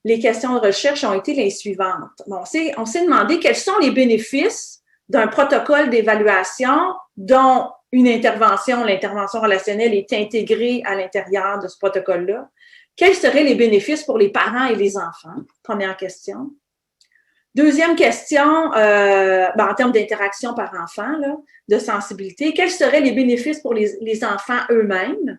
les questions de recherche ont été les suivantes. Bon, on s'est demandé quels sont les bénéfices d'un protocole d'évaluation dont une intervention, l'intervention relationnelle, est intégrée à l'intérieur de ce protocole-là. Quels seraient les bénéfices pour les parents et les enfants? Première question. Deuxième question, en termes d'interaction par enfant, là, de sensibilité, quels seraient les bénéfices pour les enfants eux-mêmes?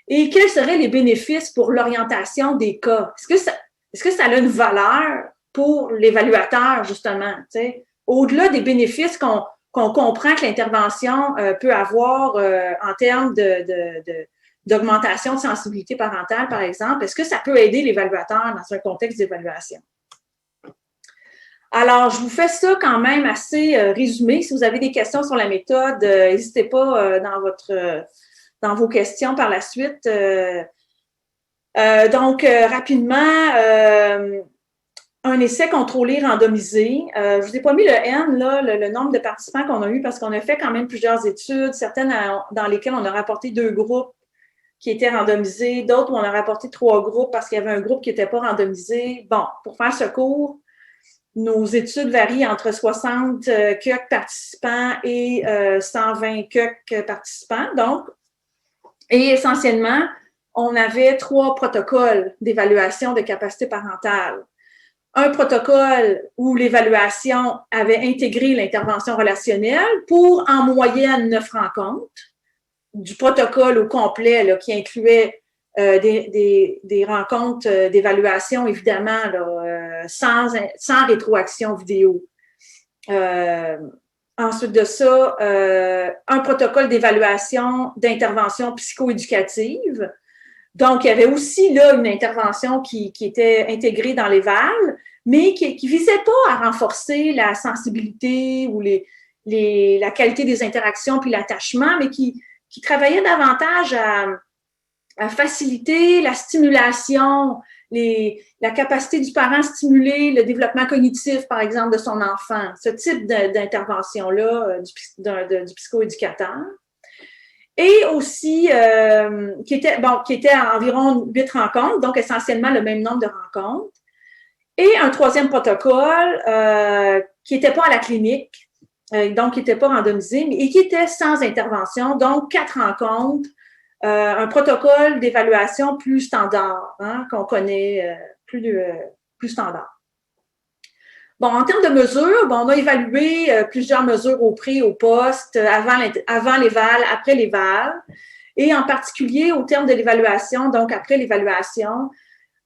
Et quels seraient les bénéfices pour l'orientation des cas? Est-ce que ça a une valeur pour l'évaluateur, justement? T'sais? Au-delà des bénéfices qu'on comprend que l'intervention peut avoir en termes d'augmentation de sensibilité parentale, par exemple, est-ce que ça peut aider l'évaluateur dans un contexte d'évaluation? Alors, je vous fais ça quand même assez résumé. Si vous avez des questions sur la méthode, n'hésitez pas dans vos questions par la suite. Rapidement, un essai contrôlé randomisé. Je vous ai pas mis le N, là, le nombre de participants qu'on a eu parce qu'on a fait quand même plusieurs études, certaines dans lesquelles on a rapporté 2 groupes qui étaient randomisés, d'autres où on a rapporté 3 groupes parce qu'il y avait un groupe qui n'était pas randomisé. Bon, pour faire ce cours, nos études varient entre 60 quelques participants et 120 quelques participants. Donc, et essentiellement, on avait 3 protocoles d'évaluation de capacité parentale. Un protocole où l'évaluation avait intégré l'intervention relationnelle pour en moyenne 9 rencontres. Du protocole au complet là, qui incluait des rencontres d'évaluation, évidemment, là, sans rétroaction vidéo. Ensuite de ça, un protocole d'évaluation d'intervention psychoéducative. Donc, il y avait aussi là une intervention qui était intégrée dans l'éval, mais qui visait pas à renforcer la sensibilité ou la qualité des interactions puis l'attachement, mais qui travaillait davantage à faciliter la stimulation, la capacité du parent à stimuler le développement cognitif, par exemple, de son enfant. Ce type d'intervention-là du psychoéducateur. Et aussi, qui était à environ 8 rencontres, donc essentiellement le même nombre de rencontres. Et un troisième protocole qui n'était pas à la clinique, donc qui n'était pas randomisé, et qui était sans intervention, donc 4 rencontres, un protocole d'évaluation plus standard, hein, qu'on connaît, plus standard. Bon, en termes de mesures, on a évalué plusieurs mesures au pré, au poste, avant l'éval, après l'éval, et en particulier au terme de l'évaluation, donc après l'évaluation,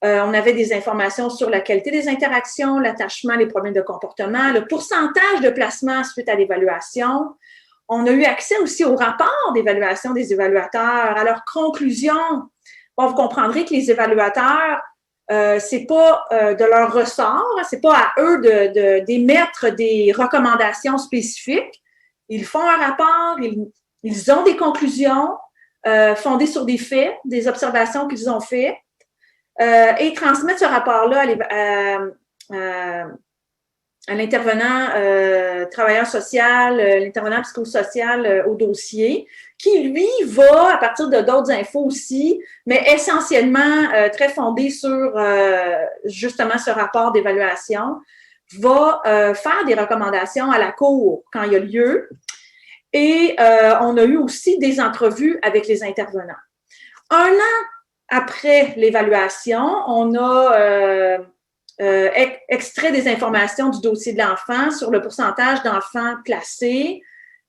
on avait des informations sur la qualité des interactions, l'attachement, les problèmes de comportement, le pourcentage de placement suite à l'évaluation. On a eu accès aussi au rapport d'évaluation des évaluateurs, à leurs conclusions. Bon, vous comprendrez que les évaluateurs c'est pas de leur ressort, c'est pas à eux d'émettre des recommandations spécifiques. Ils font un rapport, ils ont des conclusions fondées sur des faits, des observations qu'ils ont faites, et transmettent ce rapport-là à l'intervenant travailleur social, l'intervenant psychosocial au dossier, qui, lui, va, à partir de d'autres infos aussi, mais essentiellement très fondé sur justement ce rapport d'évaluation, va faire des recommandations à la cour quand il y a lieu. Et on a eu aussi des entrevues avec les intervenants. Un an après l'évaluation, on a extrait des informations du dossier de l'enfant sur le pourcentage d'enfants placés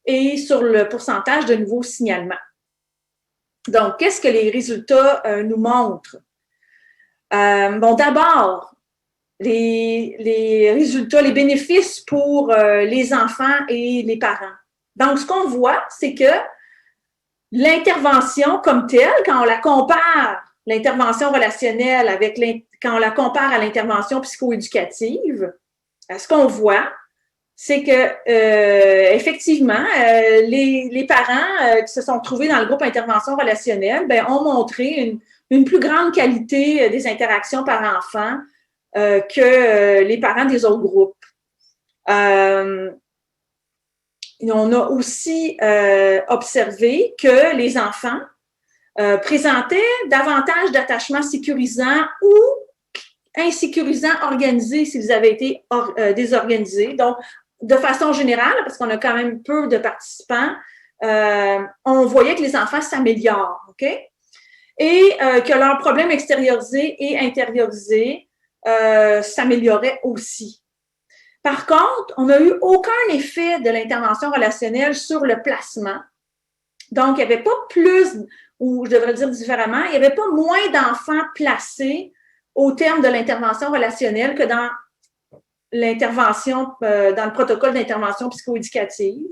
et sur le pourcentage de nouveaux signalements. Donc, qu'est-ce que les résultats nous montrent? Bon, d'abord, les résultats, les bénéfices pour les enfants et les parents. Donc, ce qu'on voit, c'est que l'intervention comme telle, quand on la compare, l'intervention relationnelle quand on la compare à l'intervention psychoéducative, ce qu'on voit, c'est que effectivement, les parents qui se sont trouvés dans le groupe intervention relationnelle, ont montré une plus grande qualité des interactions par enfant que les parents des autres groupes. On a aussi observé que les enfants présentaient davantage d'attachements sécurisants ou insécurisants organisés s'ils avaient été désorganisés. Donc, de façon générale, parce qu'on a quand même peu de participants, on voyait que les enfants s'améliorent, OK? Et que leurs problèmes extériorisés et intériorisés s'amélioraient aussi. Par contre, on n'a eu aucun effet de l'intervention relationnelle sur le placement. Donc, il n'y avait pas plus, ou je devrais dire différemment, il n'y avait pas moins d'enfants placés au terme de l'intervention relationnelle que dans l'intervention, dans le protocole d'intervention psychoéducative.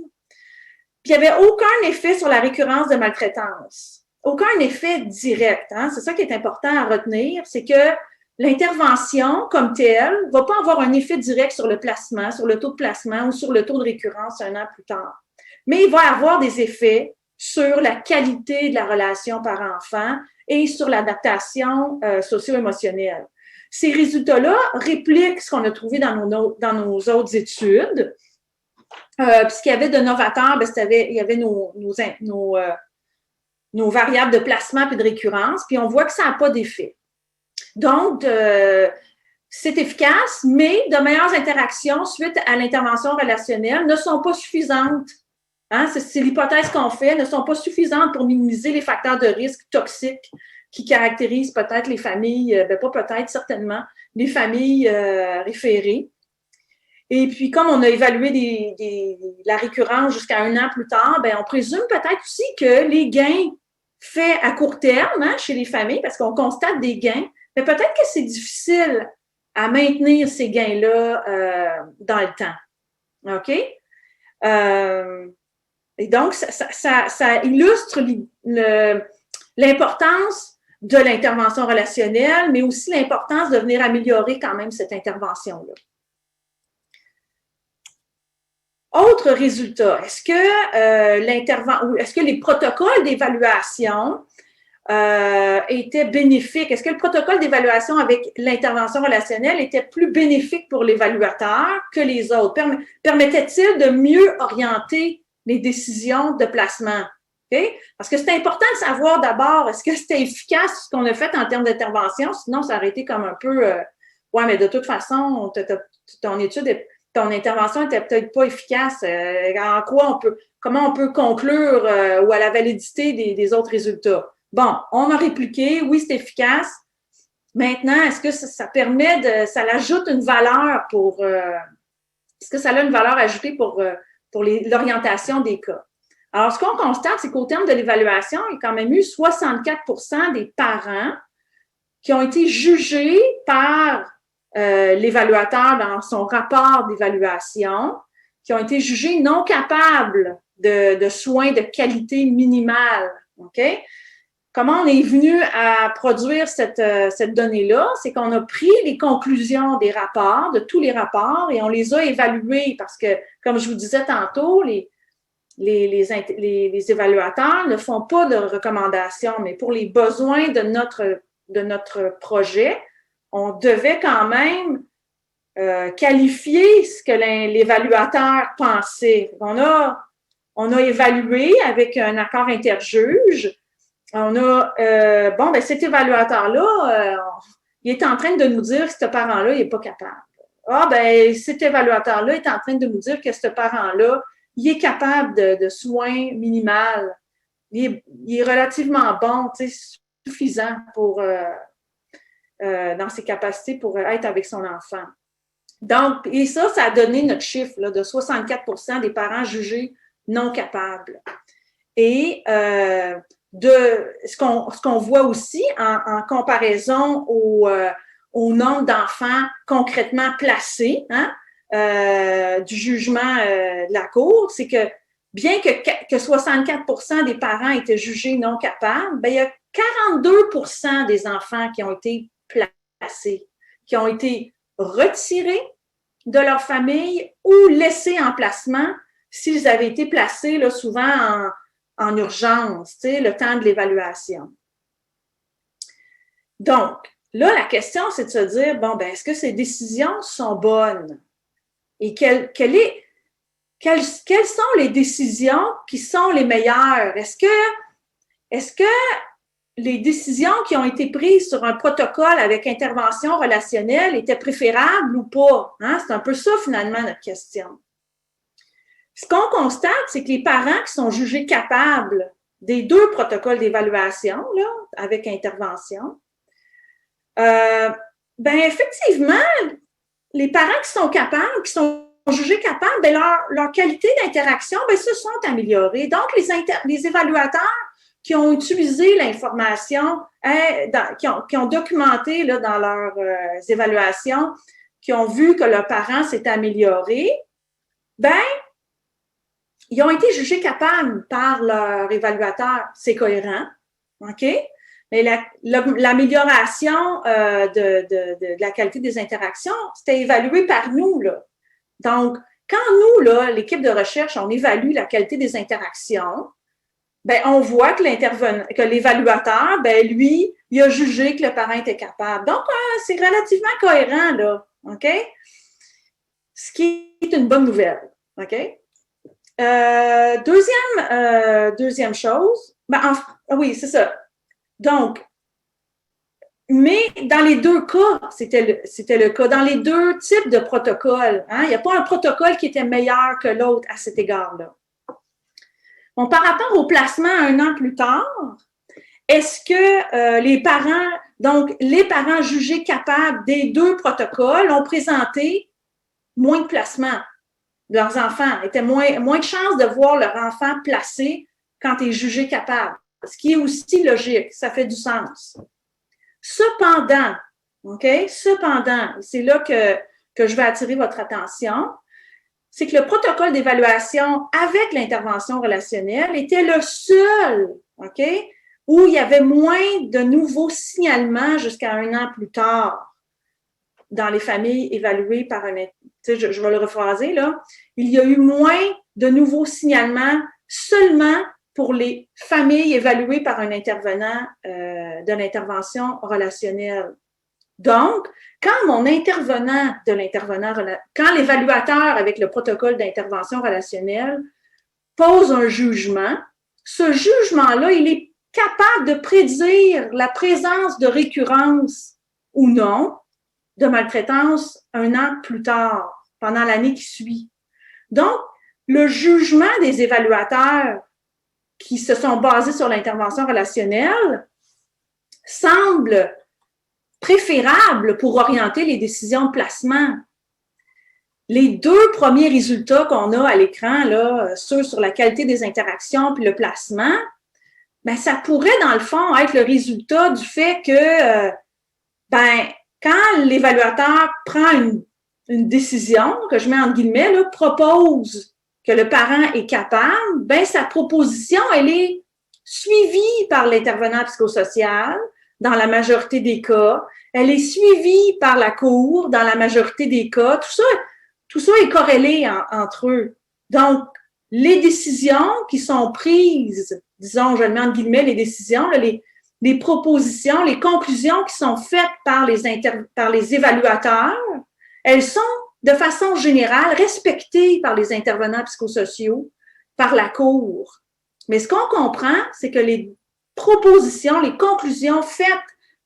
Puis, il n'y avait aucun effet sur la récurrence de maltraitance. Aucun effet direct. Hein? C'est ça qui est important à retenir, c'est que l'intervention comme telle ne va pas avoir un effet direct sur le placement, sur le taux de placement ou sur le taux de récurrence un an plus tard. Mais il va avoir des effets sur la qualité de la relation parent-enfant et sur l'adaptation socio-émotionnelle. Ces résultats-là répliquent ce qu'on a trouvé dans nos autres études. Puis ce qu'il y avait de novateur, il y avait nos variables de placement et de récurrence, puis on voit que ça n'a pas d'effet. Donc, c'est efficace, mais de meilleures interactions suite à l'intervention relationnelle ne sont pas suffisantes. Hein? C'est l'hypothèse qu'on fait, ne sont pas suffisantes pour minimiser les facteurs de risque toxiques qui caractérisent peut-être les familles, pas peut-être, certainement, les familles référées. Et puis, comme on a évalué la récurrence jusqu'à un an plus tard, on présume peut-être aussi que les gains faits à court terme chez les familles, parce qu'on constate des gains, mais peut-être que c'est difficile à maintenir ces gains-là dans le temps. OK? Et donc, ça illustre l'importance de l'intervention relationnelle, mais aussi l'importance de venir améliorer quand même cette intervention-là. Autre résultat, est-ce que les protocoles d'évaluation était bénéfique? Est-ce que le protocole d'évaluation avec l'intervention relationnelle était plus bénéfique pour l'évaluateur que les autres? Permettait-il de mieux orienter les décisions de placement? Okay? Parce que c'est important de savoir d'abord, est-ce que c'était efficace ce qu'on a fait en termes d'intervention? Sinon, ça aurait été comme un peu, ouais, mais de toute façon, ton intervention n'était peut-être pas efficace. Comment on peut conclure ou à la validité des autres résultats? Bon, on a répliqué, oui, c'est efficace. Maintenant, est-ce que ça l'ajoute une valeur est-ce que ça a une valeur ajoutée pour l'orientation des cas? Alors, ce qu'on constate, c'est qu'au terme de l'évaluation, il y a quand même eu 64% des parents qui ont été jugés par l'évaluateur dans son rapport d'évaluation, qui ont été jugés non capables de soins de qualité minimale. OK? comment on est venu à produire cette donnée-là? C'est qu'on a pris les conclusions des rapports, de tous les rapports, et on les a évalués parce que, comme je vous disais tantôt, les évaluateurs ne font pas de recommandations, mais pour les besoins de notre projet, on devait quand même qualifier ce que l'évaluateur pensait. On a évalué avec un accord interjuge. On a, cet évaluateur-là, il est en train de nous dire que ce parent-là, il n'est pas capable. Cet évaluateur-là est en train de nous dire que ce parent-là, il est capable de soins minimales. Il est relativement bon, suffisant pour dans ses capacités pour être avec son enfant. Donc, et ça a donné notre chiffre là, de 64% des parents jugés non capables. Et ce qu'on voit aussi en comparaison au nombre d'enfants concrètement placés du jugement de la Cour, c'est que bien que 64% des parents étaient jugés non capables, il y a 42% des enfants qui ont été placés, qui ont été retirés de leur famille ou laissés en placement s'ils avaient été placés là, souvent en urgence, le temps de l'évaluation. Donc, là, la question, c'est de se dire, est-ce que ces décisions sont bonnes? Et quelles sont les décisions qui sont les meilleures? Est-ce que les décisions qui ont été prises sur un protocole avec intervention relationnelle étaient préférables ou pas? C'est un peu ça, finalement, notre question. Ce qu'on constate, c'est que les parents qui sont jugés capables des deux protocoles d'évaluation, là, avec intervention, effectivement, les parents qui sont capables, qui sont jugés capables, leur qualité d'interaction, se sont améliorées. Donc, les évaluateurs qui ont utilisé l'information, qui ont documenté là, dans leurs évaluations, qui ont vu que leur parent s'est amélioré, ils ont été jugés capables par leur évaluateur. C'est cohérent, OK? Mais l'amélioration de la qualité des interactions, c'était évalué par nous, là. Donc, quand nous, là, l'équipe de recherche, on évalue la qualité des interactions, on voit que l'évaluateur, lui, il a jugé que le parent était capable. Donc, c'est relativement cohérent, là, OK? Ce qui est une bonne nouvelle, OK? Deuxième chose, oui, c'est ça. Donc, mais dans les deux cas, c'était le cas. Dans les deux types de protocoles, il n'y a pas un protocole qui était meilleur que l'autre à cet égard-là. Bon, par rapport au placement 1 an plus tard, est-ce que les parents jugés capables des deux protocoles ont présenté moins de placements? Leurs enfants étaient moins de chances de voir leur enfant placé quand il est jugé capable. Ce qui est aussi logique, ça fait du sens. Cependant, c'est là que je vais attirer votre attention, c'est que le protocole d'évaluation avec l'intervention relationnelle était le seul, OK, où il y avait moins de nouveaux signalements jusqu'à 1 an plus tard dans les familles évaluées par je vais le rephraser, là. Il y a eu moins de nouveaux signalements seulement pour les familles évaluées par un intervenant de l'intervention relationnelle. Donc, quand quand l'évaluateur avec le protocole d'intervention relationnelle pose un jugement, ce jugement-là, il est capable de prédire la présence de récurrence ou non de maltraitance 1 an plus tard, pendant l'année qui suit. Donc, le jugement des évaluateurs qui se sont basés sur l'intervention relationnelle semble préférable pour orienter les décisions de placement. Les deux premiers résultats qu'on a à l'écran, là, ceux sur la qualité des interactions puis le placement, ça pourrait, dans le fond, être le résultat du fait que, quand l'évaluateur prend une décision, que je mets entre guillemets, là, propose que le parent est capable, sa proposition, elle est suivie par l'intervenant psychosocial dans la majorité des cas. Elle est suivie par la cour dans la majorité des cas. Tout ça est corrélé entre eux. Donc, les décisions qui sont prises, disons, je le mets entre guillemets, les décisions, là, les propositions, les conclusions qui sont faites par les évaluateurs, elles sont de façon générale respectées par les intervenants psychosociaux, par la cour. Mais ce qu'on comprend, c'est que les propositions, les conclusions faites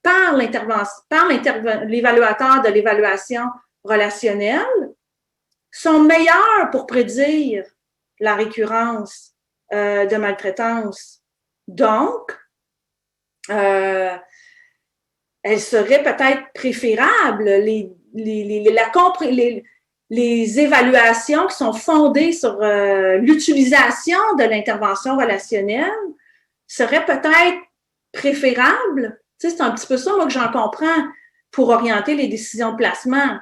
par l'évaluateur de l'évaluation relationnelle sont meilleures pour prédire la récurrence de maltraitance. Donc, elle serait peut-être préférable, les évaluations qui sont fondées sur l'utilisation de l'intervention relationnelle seraient peut-être préférables. Tu sais, c'est un petit peu ça, moi, que j'en comprends pour orienter les décisions de placement.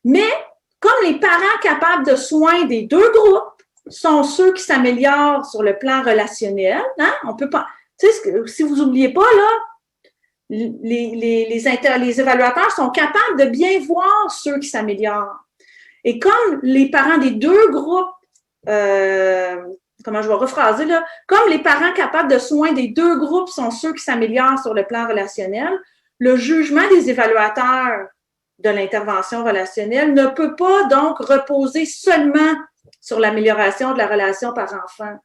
Mais, comme les parents capables de soins des deux groupes sont ceux qui s'améliorent sur le plan relationnel, hein, on peut pas, tu sais, si vous n'oubliez pas, là, les évaluateurs sont capables de bien voir ceux qui s'améliorent. Et comme les parents des deux groupes, comment je vais rephraser là, comme les parents capables de soins des deux groupes sont ceux qui s'améliorent sur le plan relationnel, le jugement des évaluateurs de l'intervention relationnelle ne peut pas donc reposer seulement sur l'amélioration de la relation parent-enfant.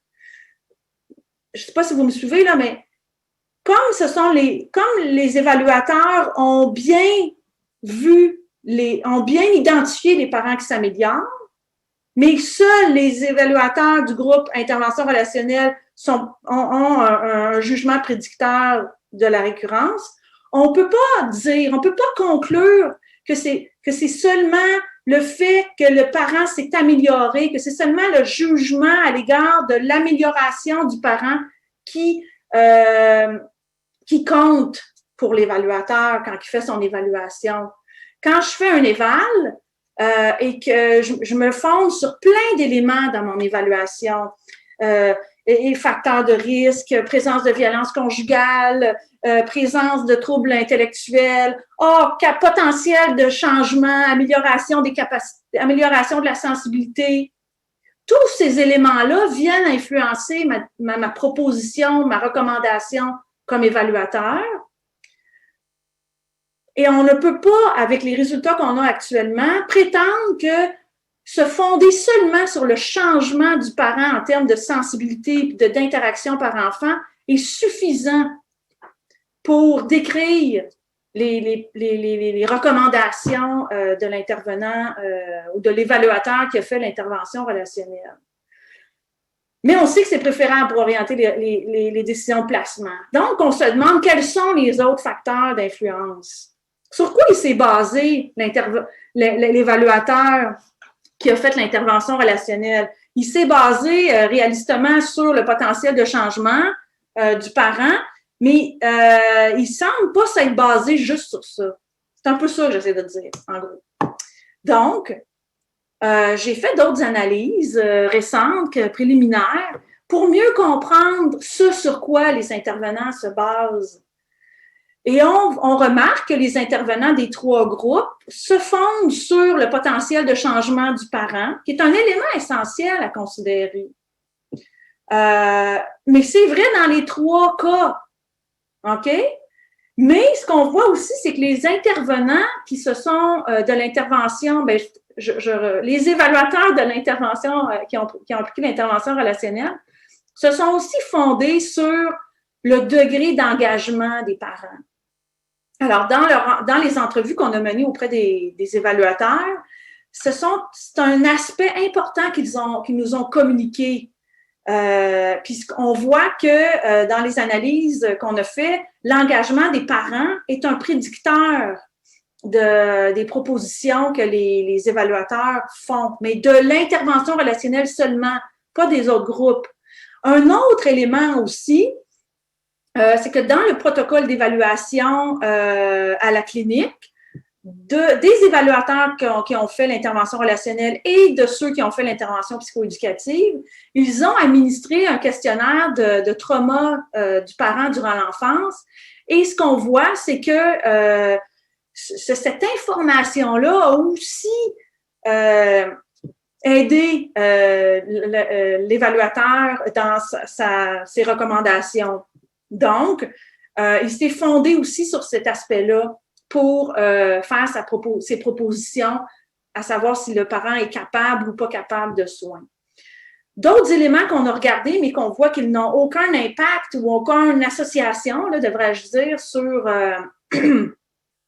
Je ne sais pas si vous me suivez là, mais comme les évaluateurs ont bien identifié les parents qui s'améliorent, mais seuls les évaluateurs du groupe intervention relationnelle ont un jugement prédicteur de la récurrence, on peut pas conclure que c'est seulement le fait que le parent s'est amélioré, que c'est seulement le jugement à l'égard de l'amélioration du parent qui compte pour l'évaluateur quand il fait son évaluation. Quand je fais un éval et que je me fonde sur plein d'éléments dans mon évaluation, et facteurs de risque, présence de violence conjugale, présence de troubles intellectuels, potentiel de changement, amélioration des capacités, amélioration de la sensibilité. Tous ces éléments-là viennent influencer ma proposition, ma recommandation comme évaluateur. Et on ne peut pas, avec les résultats qu'on a actuellement, prétendre que se fonder seulement sur le changement du parent en termes de sensibilité et d'interaction parent-enfant est suffisant pour décrire les recommandations de l'intervenant ou de l'évaluateur qui a fait l'intervention relationnelle. Mais on sait que c'est préférable pour orienter les décisions de placement. Donc, on se demande quels sont les autres facteurs d'influence. Sur quoi il s'est basé l'évaluateur qui a fait l'intervention relationnelle? Il s'est basé réalistement sur le potentiel de changement du parent, mais il semble pas s'être basé juste sur ça. C'est un peu ça que j'essaie de dire, en gros. Donc, j'ai fait d'autres analyses récentes, préliminaires, pour mieux comprendre ce sur quoi les intervenants se basent. Et on remarque que les intervenants des trois groupes se fondent sur le potentiel de changement du parent, qui est un élément essentiel à considérer. Mais c'est vrai dans les trois cas, OK? Mais ce qu'on voit aussi, c'est que les intervenants qui se sont de l'intervention, les évaluateurs de l'intervention qui ont appliqué l'intervention relationnelle, se sont aussi fondés sur le degré d'engagement des parents. Alors, dans les entrevues qu'on a menées auprès des évaluateurs, c'est un aspect important qu'ils nous ont communiqué. Puisqu'on voit que dans les analyses qu'on a fait, l'engagement des parents est un prédicteur des propositions que les évaluateurs font, mais de l'intervention relationnelle seulement, pas des autres groupes. Un autre élément aussi, c'est que dans le protocole d'évaluation à la clinique, des évaluateurs qui ont fait l'intervention relationnelle et de ceux qui ont fait l'intervention psychoéducative, ils ont administré un questionnaire de trauma du parent durant l'enfance. Et ce qu'on voit, c'est que cette information-là a aussi aidé l'évaluateur dans ses recommandations. Donc, il s'est fondé aussi sur cet aspect-là pour faire ses propositions, à savoir si le parent est capable ou pas capable de soins. D'autres éléments qu'on a regardés, mais qu'on voit qu'ils n'ont aucun impact ou aucune association, là, devrais-je dire, sur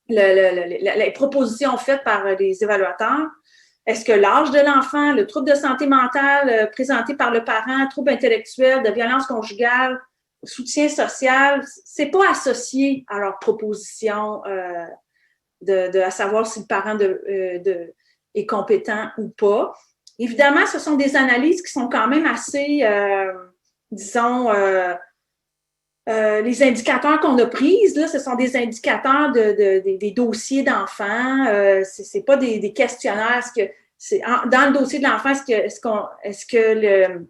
les propositions faites par les évaluateurs. Est-ce que l'âge de l'enfant, le trouble de santé mentale présenté par le parent, trouble intellectuel, de violence conjugale, soutien social, c'est pas associé à leur proposition à savoir si le parent est compétent ou pas. Évidemment, ce sont des analyses qui sont quand même assez, disons, les indicateurs qu'on a prises, là, ce sont des indicateurs des dossiers d'enfants. C'est pas des questionnaires. Dans le dossier de l'enfant, est-ce que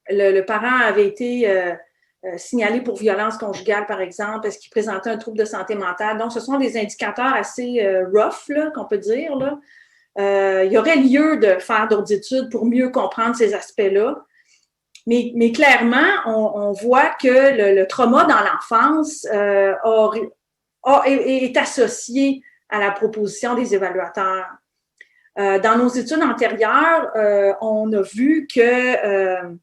le parent avait été signalé pour violence conjugale, par exemple? Est-ce qu'il présentait un trouble de santé mentale? Donc, ce sont des indicateurs assez rough, là, qu'on peut dire, là. Il y aurait lieu de faire d'autres études pour mieux comprendre ces aspects-là. Mais clairement, on voit que le trauma dans l'enfance est associé à la proposition des évaluateurs. Dans nos études antérieures, on a vu que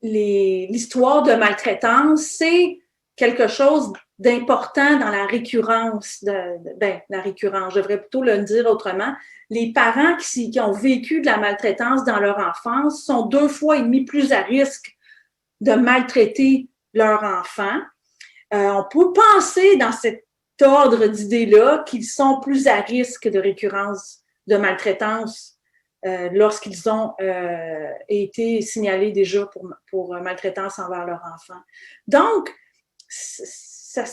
l'histoire de maltraitance, c'est quelque chose d'important dans la récurrence, la récurrence, je devrais plutôt le dire autrement. Les parents qui ont vécu de la maltraitance dans leur enfance sont 2,5 fois plus à risque de maltraiter leur enfant. On peut penser dans cet ordre d'idées-là qu'ils sont plus à risque de récurrence de maltraitance lorsqu'ils ont été signalés déjà pour maltraitance envers leur enfant. Donc, ça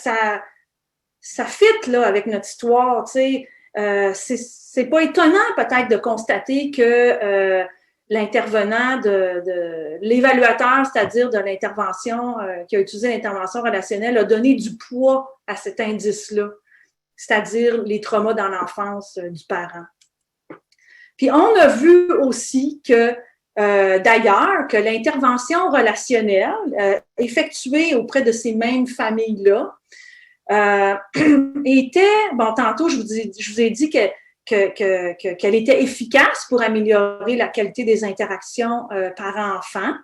fit là, avec notre histoire, tu sais. C'est pas étonnant peut-être de constater que l'intervenant de l'évaluateur, c'est-à-dire de l'intervention qui a utilisé l'intervention relationnelle, a donné du poids à cet indice-là, c'est-à-dire les traumas dans l'enfance du parent. Puis on a vu aussi que d'ailleurs, que l'intervention relationnelle effectuée auprès de ces mêmes familles-là était, bon, tantôt, je vous ai dit qu'elle était efficace pour améliorer la qualité des interactions parents-enfants.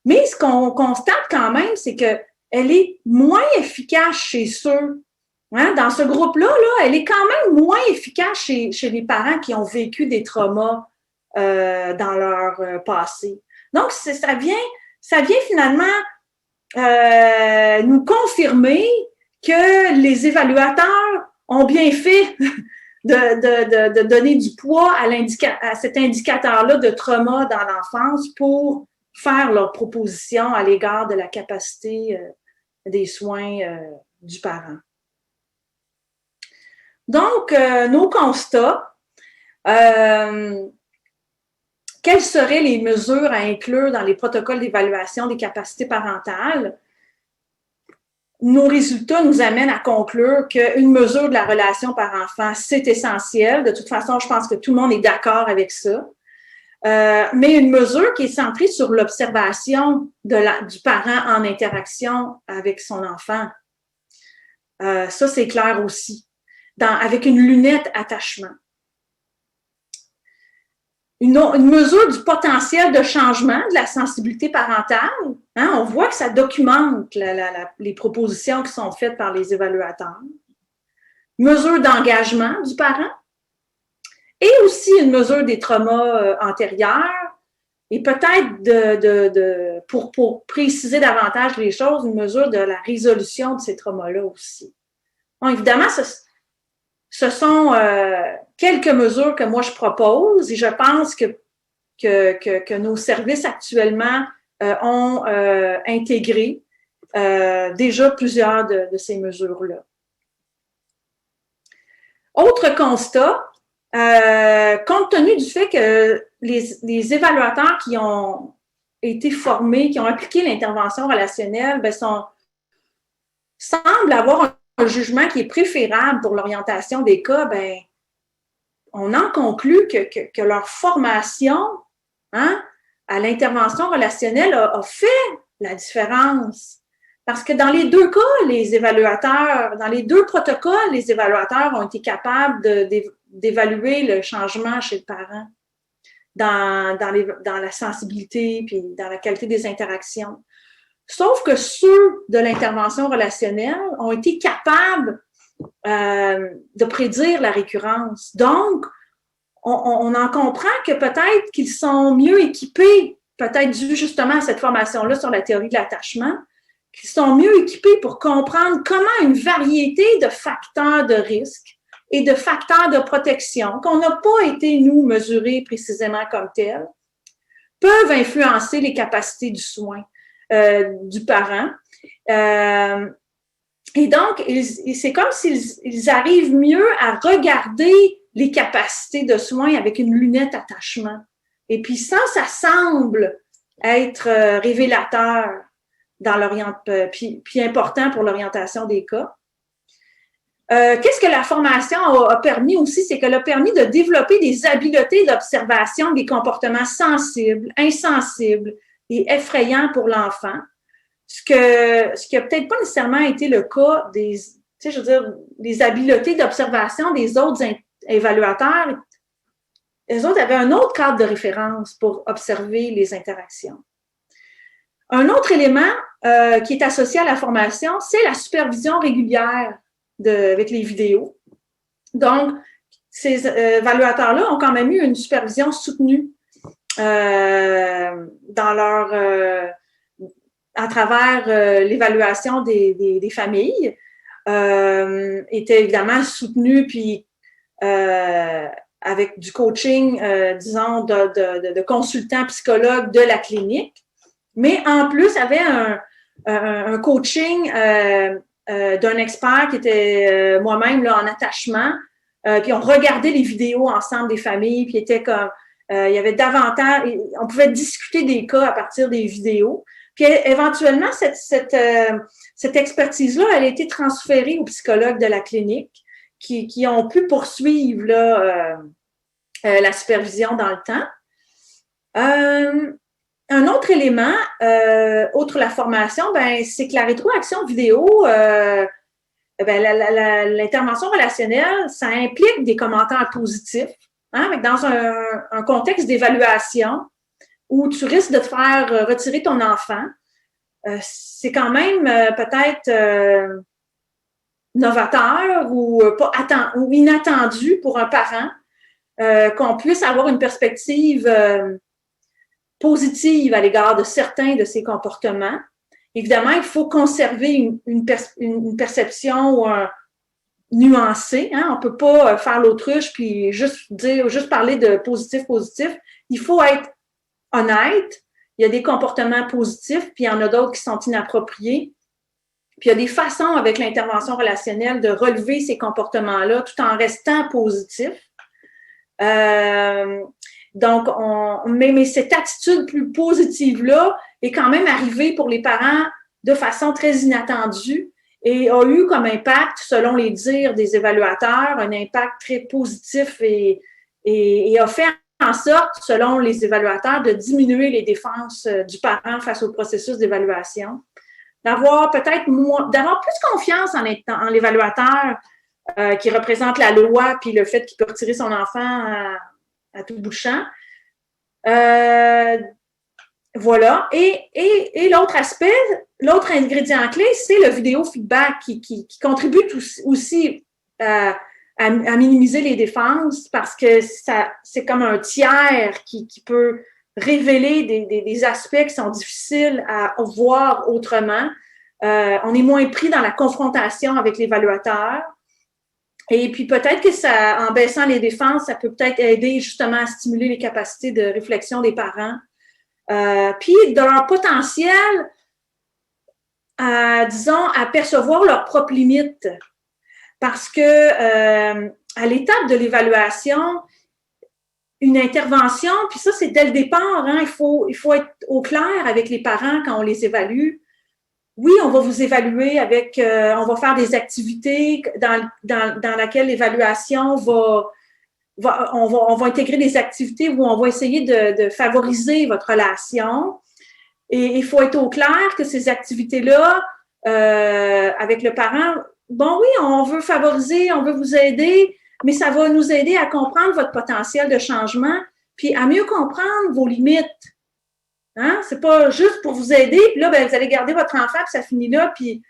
Mais ce qu'on constate quand même, c'est qu'elle est moins efficace chez ceux, hein, dans ce groupe-là, là, elle est quand même moins efficace chez les parents qui ont vécu des traumas dans leur passé. Donc, ça vient finalement nous confirmer que les évaluateurs ont bien fait de donner du poids à cet indicateur-là de trauma dans l'enfance pour faire leurs propositions à l'égard de la capacité des soins du parent. Donc, nos constats. Quelles seraient les mesures à inclure dans les protocoles d'évaluation des capacités parentales? Nos résultats nous amènent à conclure qu'une mesure de la relation parent-enfant, c'est essentiel. De toute façon, je pense que tout le monde est d'accord avec ça. Mais une mesure qui est centrée sur l'observation du parent en interaction avec son enfant. Ça, c'est clair aussi. Avec une lunette attachement. Une mesure du potentiel de changement de la sensibilité parentale. Hein, on voit que ça documente les propositions qui sont faites par les évaluateurs. Mesure d'engagement du parent. Et aussi une mesure des traumas antérieurs. Et peut-être, pour préciser davantage les choses, une mesure de la résolution de ces traumas-là aussi. Bon, évidemment, ce sont quelques mesures que moi je propose et je pense que nos services actuellement ont intégré déjà plusieurs de ces mesures-là. Autre constat, compte tenu du fait que les évaluateurs qui ont été formés, qui ont appliqué l'intervention relationnelle, semblent avoir un jugement qui est préférable pour l'orientation des cas, on en conclut que leur formation, hein, à l'intervention relationnelle a fait la différence. Parce que dans les deux cas, les évaluateurs, dans les deux protocoles, les évaluateurs ont été capables d'évaluer le changement chez le parent dans la sensibilité puis dans la qualité des interactions. Sauf que ceux de l'intervention relationnelle ont été capables de prédire la récurrence. Donc, on en comprend que peut-être qu'ils sont mieux équipés, peut-être dû justement à cette formation-là sur la théorie de l'attachement, qu'ils sont mieux équipés pour comprendre comment une variété de facteurs de risque et de facteurs de protection, qu'on n'a pas été, nous, mesurés précisément comme tels, peuvent influencer les capacités du soin du parent. Et donc, c'est comme s'ils arrivent mieux à regarder les capacités de soins avec une lunette attachement. Et puis ça semble être révélateur dans puis important pour l'orientation des cas. Qu'est-ce que la formation a permis aussi? C'est qu'elle a permis de développer des habiletés d'observation des comportements sensibles, insensibles et effrayants pour l'enfant. Ce qui a peut-être pas nécessairement été le cas des habiletés d'observation des autres évaluateurs. Les autres avaient un autre cadre de référence pour observer les interactions. Un autre élément qui est associé à la formation, c'est la supervision régulière avec les vidéos. Donc, ces évaluateurs-là ont quand même eu une supervision soutenue dans leur à travers l'évaluation des familles, étaient évidemment soutenus puis avec du coaching, disons, de consultants psychologues de la clinique, mais en plus avait un coaching d'un expert qui était moi-même là en attachement, puis on regardait les vidéos ensemble des familles, puis était comme il y avait davantage, on pouvait discuter des cas à partir des vidéos. Puis éventuellement, cette expertise-là, elle a été transférée aux psychologues de la clinique qui ont pu poursuivre là, la supervision dans le temps. Un autre élément, outre la formation, c'est que la rétroaction vidéo, l'intervention relationnelle, ça implique des commentaires positifs, hein, dans un contexte d'évaluation où tu risques de te faire retirer ton enfant. C'est quand même peut-être novateur ou inattendu pour un parent qu'on puisse avoir une perspective positive à l'égard de certains de ces comportements. Évidemment, il faut conserver une perception nuancée. Hein? On ne peut pas faire l'autruche puis juste parler de positif. Il faut être honnête. Il y a des comportements positifs, puis il y en a d'autres qui sont inappropriés. Puis il y a des façons avec l'intervention relationnelle de relever ces comportements-là tout en restant positif. Donc, mais cette attitude plus positive-là est quand même arrivée pour les parents de façon très inattendue et a eu comme impact, selon les dires des évaluateurs, un impact très positif et a fait en sorte, selon les évaluateurs, de diminuer les défenses du parent face au processus d'évaluation, d'avoir plus confiance en l'évaluateur qui représente la loi puis le fait qu'il peut retirer son enfant à tout bout de champ. Voilà. Et l'autre aspect, l'autre ingrédient clé, c'est le vidéo feedback qui contribue aussi à minimiser les défenses parce que c'est comme un tiers qui peut révéler des aspects qui sont difficiles à voir autrement. On est moins pris dans la confrontation avec l'évaluateur. Et puis peut-être que en baissant les défenses, ça peut peut-être aider justement à stimuler les capacités de réflexion des parents. Puis de leur potentiel, disons, à percevoir leurs propres limites. Parce que à l'étape de l'évaluation, une intervention, puis ça, c'est dès le départ, hein, il faut être au clair avec les parents quand on les évalue. Oui, on va vous évaluer avec, on va faire des activités dans laquelle l'évaluation on va intégrer des activités où on va essayer de favoriser votre relation. Et il faut être au clair que ces activités-là, avec le parent, bon oui, on veut favoriser, on veut vous aider, mais ça va nous aider à comprendre votre potentiel de changement, puis à mieux comprendre vos limites. Hein? C'est pas juste pour vous aider, puis là, ben, vous allez garder votre enfant, puis ça finit là, puis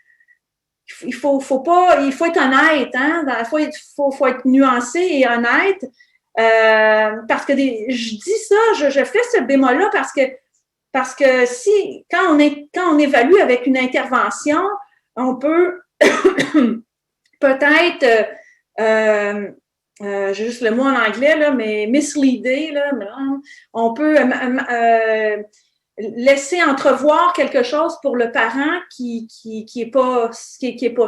il faut être honnête, hein? Il faut être nuancé et honnête. Parce que je dis ça, je fais ce bémol-là parce que si, quand on évalue avec une intervention, on peut peut-être, j'ai juste le mot en anglais, là, mais misleader, là, on peut laisser entrevoir quelque chose pour le parent qui est pas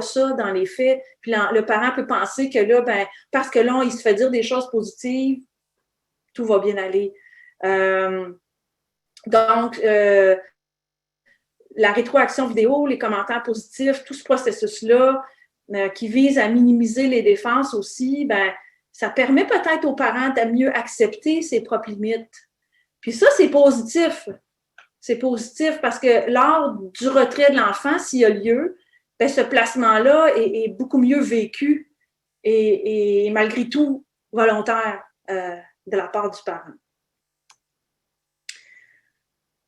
ça dans les faits. Puis le parent peut penser que là, ben, parce que là, il se fait dire des choses positives, tout va bien aller. Donc, la rétroaction vidéo, les commentaires positifs, tout ce processus-là qui vise à minimiser les défenses aussi, ben, ça permet peut-être aux parents de mieux accepter ses propres limites. Puis ça, c'est positif. C'est positif parce que lors du retrait de l'enfant, s'il y a lieu, ben, ce placement-là est beaucoup mieux vécu et malgré tout volontaire de la part du parent.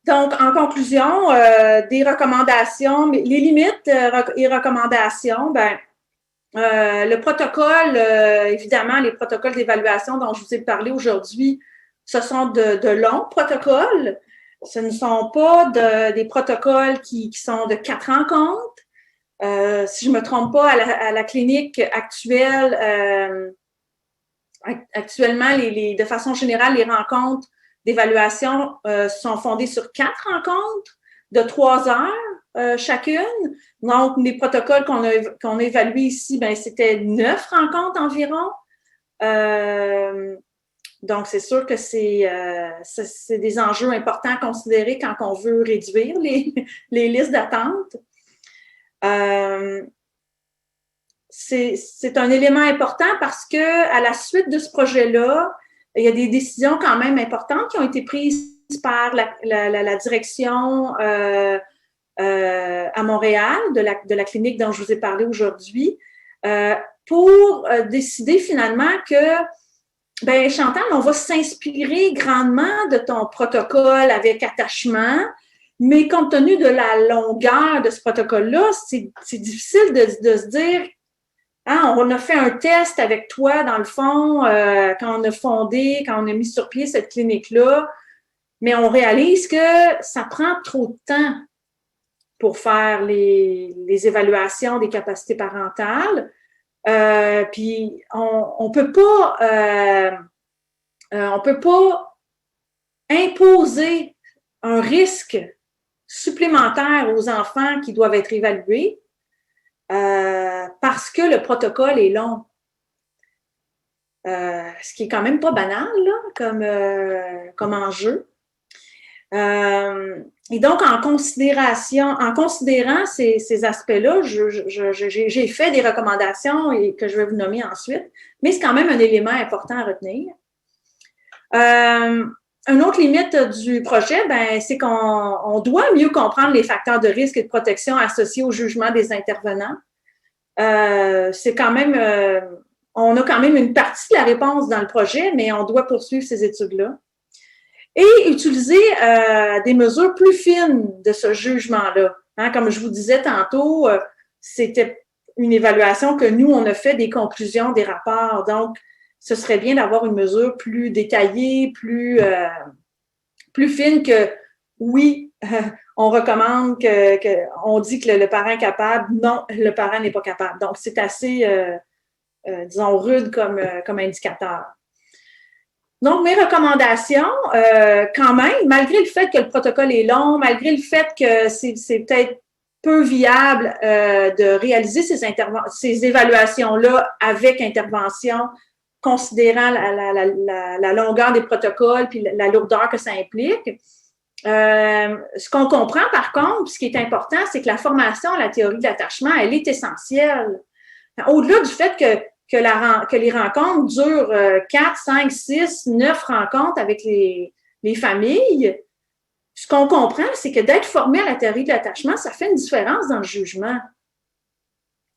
Donc, en conclusion, des recommandations, les limites et recommandations, ben, le protocole, évidemment, les protocoles d'évaluation dont je vous ai parlé aujourd'hui, ce sont de longs protocoles. Ce ne sont pas des protocoles qui sont de 4 rencontres. Si je ne me trompe pas, à la clinique actuelle, actuellement, de façon générale, les rencontres d'évaluation sont fondées sur 4 rencontres de 3 heures chacune. Donc, les protocoles qu'on a évalués ici, ben, c'était 9 rencontres environ. Donc, c'est sûr que c'est des enjeux importants à considérer quand on veut réduire les listes d'attente. C'est un élément important parce que à la suite de ce projet-là, il y a des décisions quand même importantes qui ont été prises par la direction à Montréal de la clinique dont je vous ai parlé aujourd'hui pour décider finalement que ben Chantal, on va s'inspirer grandement de ton protocole avec attachement, mais compte tenu de la longueur de ce protocole-là, c'est difficile de se dire hein, on a fait un test avec toi, dans le fond, quand on a mis sur pied cette clinique-là, mais on réalise que ça prend trop de temps pour faire les évaluations des capacités parentales. Puis on peut pas imposer un risque supplémentaire aux enfants qui doivent être évalués parce que le protocole est long. Ce qui est quand même pas banal là, comme enjeu. Et donc, en considérant ces aspects-là, j'ai fait des recommandations et que je vais vous nommer ensuite, mais c'est quand même un élément important à retenir. Une autre limite du projet, ben, c'est qu'on doit mieux comprendre les facteurs de risque et de protection associés au jugement des intervenants. C'est quand même, on a quand même une partie de la réponse dans le projet, mais on doit poursuivre ces études-là. Et utiliser des mesures plus fines de ce jugement-là. Hein, comme je vous disais tantôt, c'était une évaluation que nous, on a fait des conclusions, des rapports. Donc, ce serait bien d'avoir une mesure plus détaillée, plus fine que, oui, on recommande on dit que le parent est capable. Non, le parent n'est pas capable. Donc, c'est assez, disons, rude comme indicateur. Donc, mes recommandations, quand même, malgré le fait que le protocole est long, malgré le fait que c'est peut-être peu viable de réaliser ces évaluations-là avec intervention considérant la longueur des protocoles puis la lourdeur que ça implique. Ce qu'on comprend, par contre, ce qui est important, c'est que la formation à la théorie de l'attachement, elle est essentielle. Au-delà du fait que les rencontres durent 4, 5, 6, 9 rencontres avec les familles, ce qu'on comprend, c'est que d'être formé à la théorie de l'attachement, ça fait une différence dans le jugement.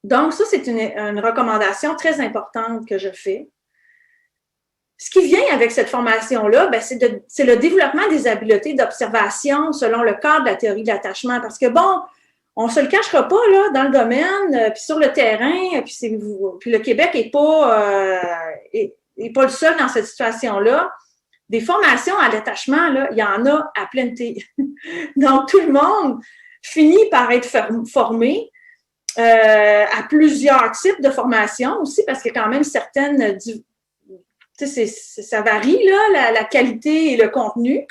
Donc, ça, c'est une recommandation très importante que je fais. Ce qui vient avec cette formation-là, ben, c'est le développement des habiletés d'observation selon le cadre de la théorie de l'attachement. Parce que, bon, on ne se le cachera pas, là, dans le domaine, puis sur le terrain, puis le Québec n'est pas le seul dans cette situation-là. Des formations à l'attachement, là, il y en a à plenté. Donc, tout le monde finit par être formé à plusieurs types de formations aussi, parce qu'il y a quand même certaines... ça varie, là, la qualité et le contenu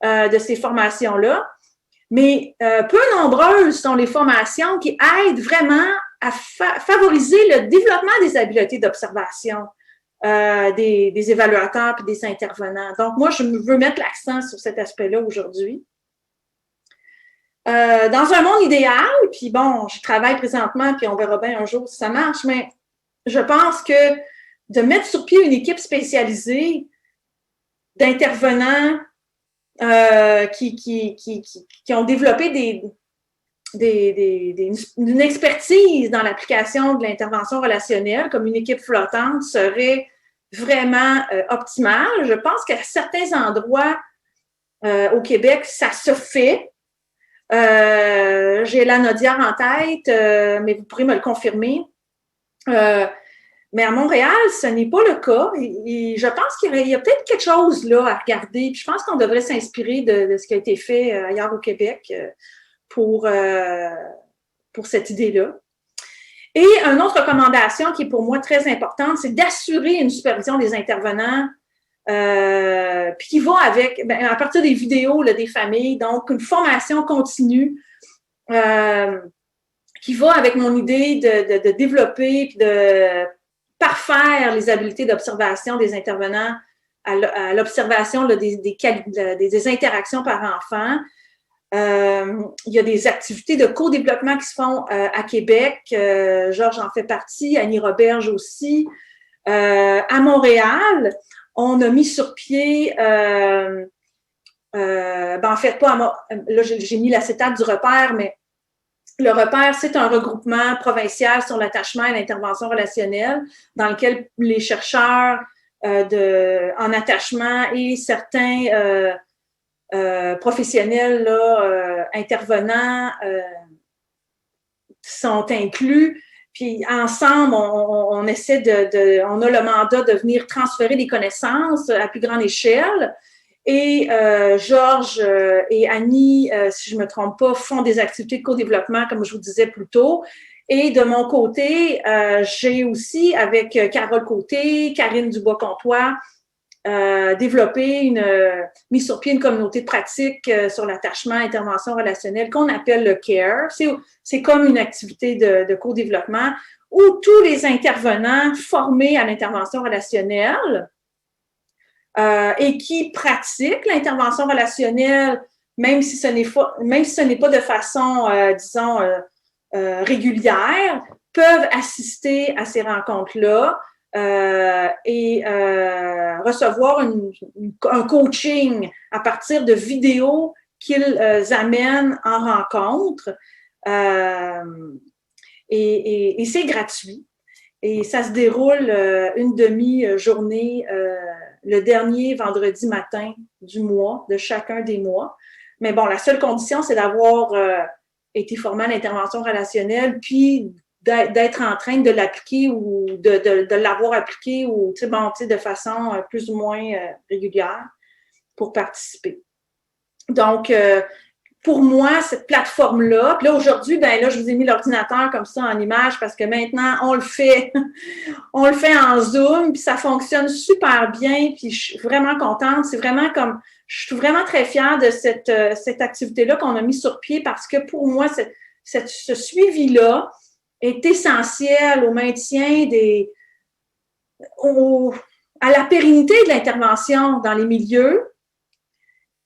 de ces formations-là. Mais peu nombreuses sont les formations qui aident vraiment à favoriser le développement des habiletés d'observation des évaluateurs et des intervenants. Donc, moi, je veux mettre l'accent sur cet aspect-là aujourd'hui. Dans un monde idéal, puis bon, je travaille présentement, puis on verra bien un jour si ça marche, mais je pense que de mettre sur pied une équipe spécialisée d'intervenants qui ont développé une expertise dans l'application de l'intervention relationnelle comme une équipe flottante serait vraiment optimale. Je pense qu'à certains endroits au Québec, ça se fait. J'ai la Nodière en tête, mais vous pourrez me le confirmer. Mais à Montréal, ce n'est pas le cas. Et je pense qu'il y a peut-être quelque chose là à regarder. Puis je pense qu'on devrait s'inspirer de ce qui a été fait ailleurs au Québec pour cette idée-là. Et une autre recommandation qui est pour moi très importante, c'est d'assurer une supervision des intervenants puis qui va avec, à partir des vidéos là, des familles, donc une formation continue qui va avec mon idée de développer puis de parfaire les habiletés d'observation des intervenants à l'observation des interactions par enfant. Il y a des activités de co-développement qui se font à Québec. Georges en fait partie, Annie Roberge aussi. À Montréal, on a mis sur pied, en fait, là j'ai mis l'acétate du repère, mais le repère, c'est un regroupement provincial sur l'attachement et l'intervention relationnelle dans lequel les chercheurs en attachement et certains professionnels là, intervenants sont inclus. Puis ensemble, on essaie on a le mandat de venir transférer des connaissances à plus grande échelle. Et Georges et Annie, si je ne me trompe pas, font des activités de co-développement, comme je vous disais plus tôt. Et de mon côté, j'ai aussi, avec Carole Côté, Karine Dubois-Comtois, mis sur pied une communauté de pratique sur l'attachement, intervention relationnelle qu'on appelle le CARE. C'est comme une activité de co-développement où tous les intervenants formés à l'intervention relationnelle et qui pratiquent l'intervention relationnelle, même si ce n'est pas de façon, régulière, peuvent assister à ces rencontres-là et recevoir un coaching à partir de vidéos qu'ils amènent en rencontre. Et c'est gratuit. Et ça se déroule une demi-journée le dernier vendredi matin du mois, de chacun des mois. Mais bon, la seule condition, c'est d'avoir été formé à l'intervention relationnelle, puis d'être en train de l'appliquer ou de l'avoir appliqué ou de façon plus ou moins régulière pour participer. Donc, pour moi, cette plateforme-là, puis là, aujourd'hui, là, je vous ai mis l'ordinateur comme ça en image parce que maintenant, on le fait en Zoom, puis ça fonctionne super bien, puis je suis vraiment contente. Je suis vraiment très fière de cette activité-là qu'on a mis sur pied parce que pour moi, ce suivi-là est essentiel au maintien à la pérennité de l'intervention dans les milieux,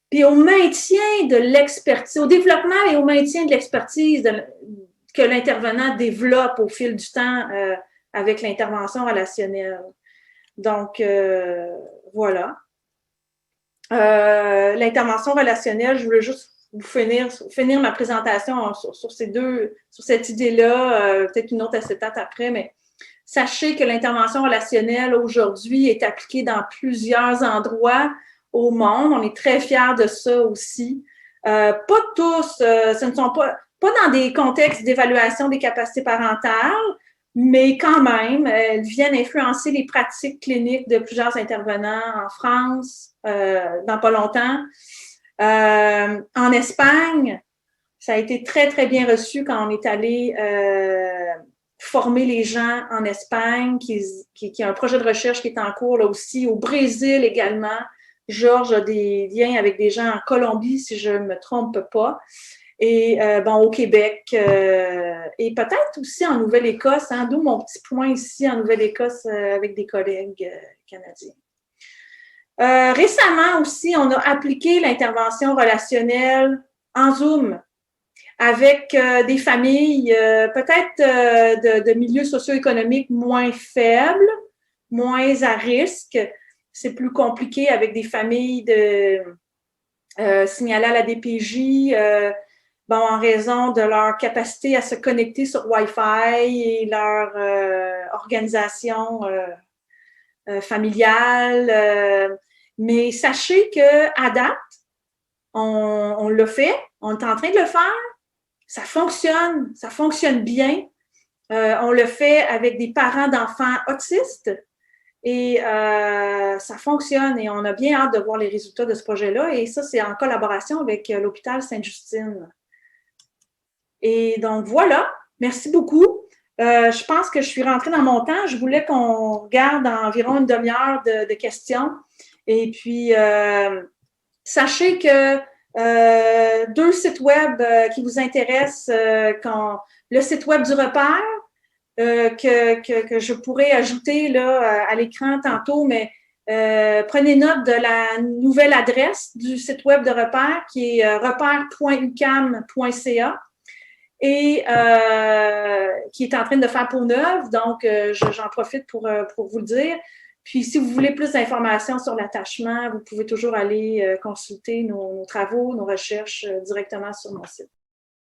puis au maintien de l'expertise, au développement et au maintien de l'expertise que l'intervenant développe au fil du temps avec l'intervention relationnelle. Donc, voilà. L'intervention relationnelle, je voulais juste vous finir ma présentation sur cette idée-là, peut-être une autre acétate après, mais sachez que l'intervention relationnelle aujourd'hui est appliquée dans plusieurs endroits au monde. On est très fiers de ça aussi. Pas tous, ce ne sont pas dans des contextes d'évaluation des capacités parentales, mais quand même, elles viennent influencer les pratiques cliniques de plusieurs intervenants en France, dans pas longtemps. En Espagne, ça a été très, très bien reçu quand on est allé former les gens en Espagne, qui a un projet de recherche qui est en cours là aussi, au Brésil également. Georges a des liens avec des gens en Colombie, si je ne me trompe pas. Et au Québec et peut-être aussi en Nouvelle-Écosse, hein, d'où mon petit point ici en Nouvelle-Écosse avec des collègues canadiens. Récemment aussi, on a appliqué l'intervention relationnelle en Zoom avec des familles peut-être de milieux socio-économiques moins faibles, moins à risque. C'est plus compliqué avec des familles signalées à la DPJ, en raison de leur capacité à se connecter sur Wi-Fi et leur organisation familiale. Mais sachez qu'à date, on l'a fait, on est en train de le faire, ça fonctionne bien. On le fait avec des parents d'enfants autistes et ça fonctionne et on a bien hâte de voir les résultats de ce projet-là. Et ça, c'est en collaboration avec l'hôpital Sainte-Justine. Et donc, voilà. Merci beaucoup. Je pense que je suis rentrée dans mon temps. Je voulais qu'on garde environ une demi-heure de questions. Et puis, sachez que deux sites web qui vous intéressent, le site web du repère, que je pourrais ajouter là, à l'écran tantôt, mais prenez note de la nouvelle adresse du site web de repère qui est repère.ucam.ca. Et qui est en train de faire peau neuve. Donc, j'en profite pour vous le dire. Puis, si vous voulez plus d'informations sur l'attachement, vous pouvez toujours aller consulter nos travaux, nos recherches directement sur mon site.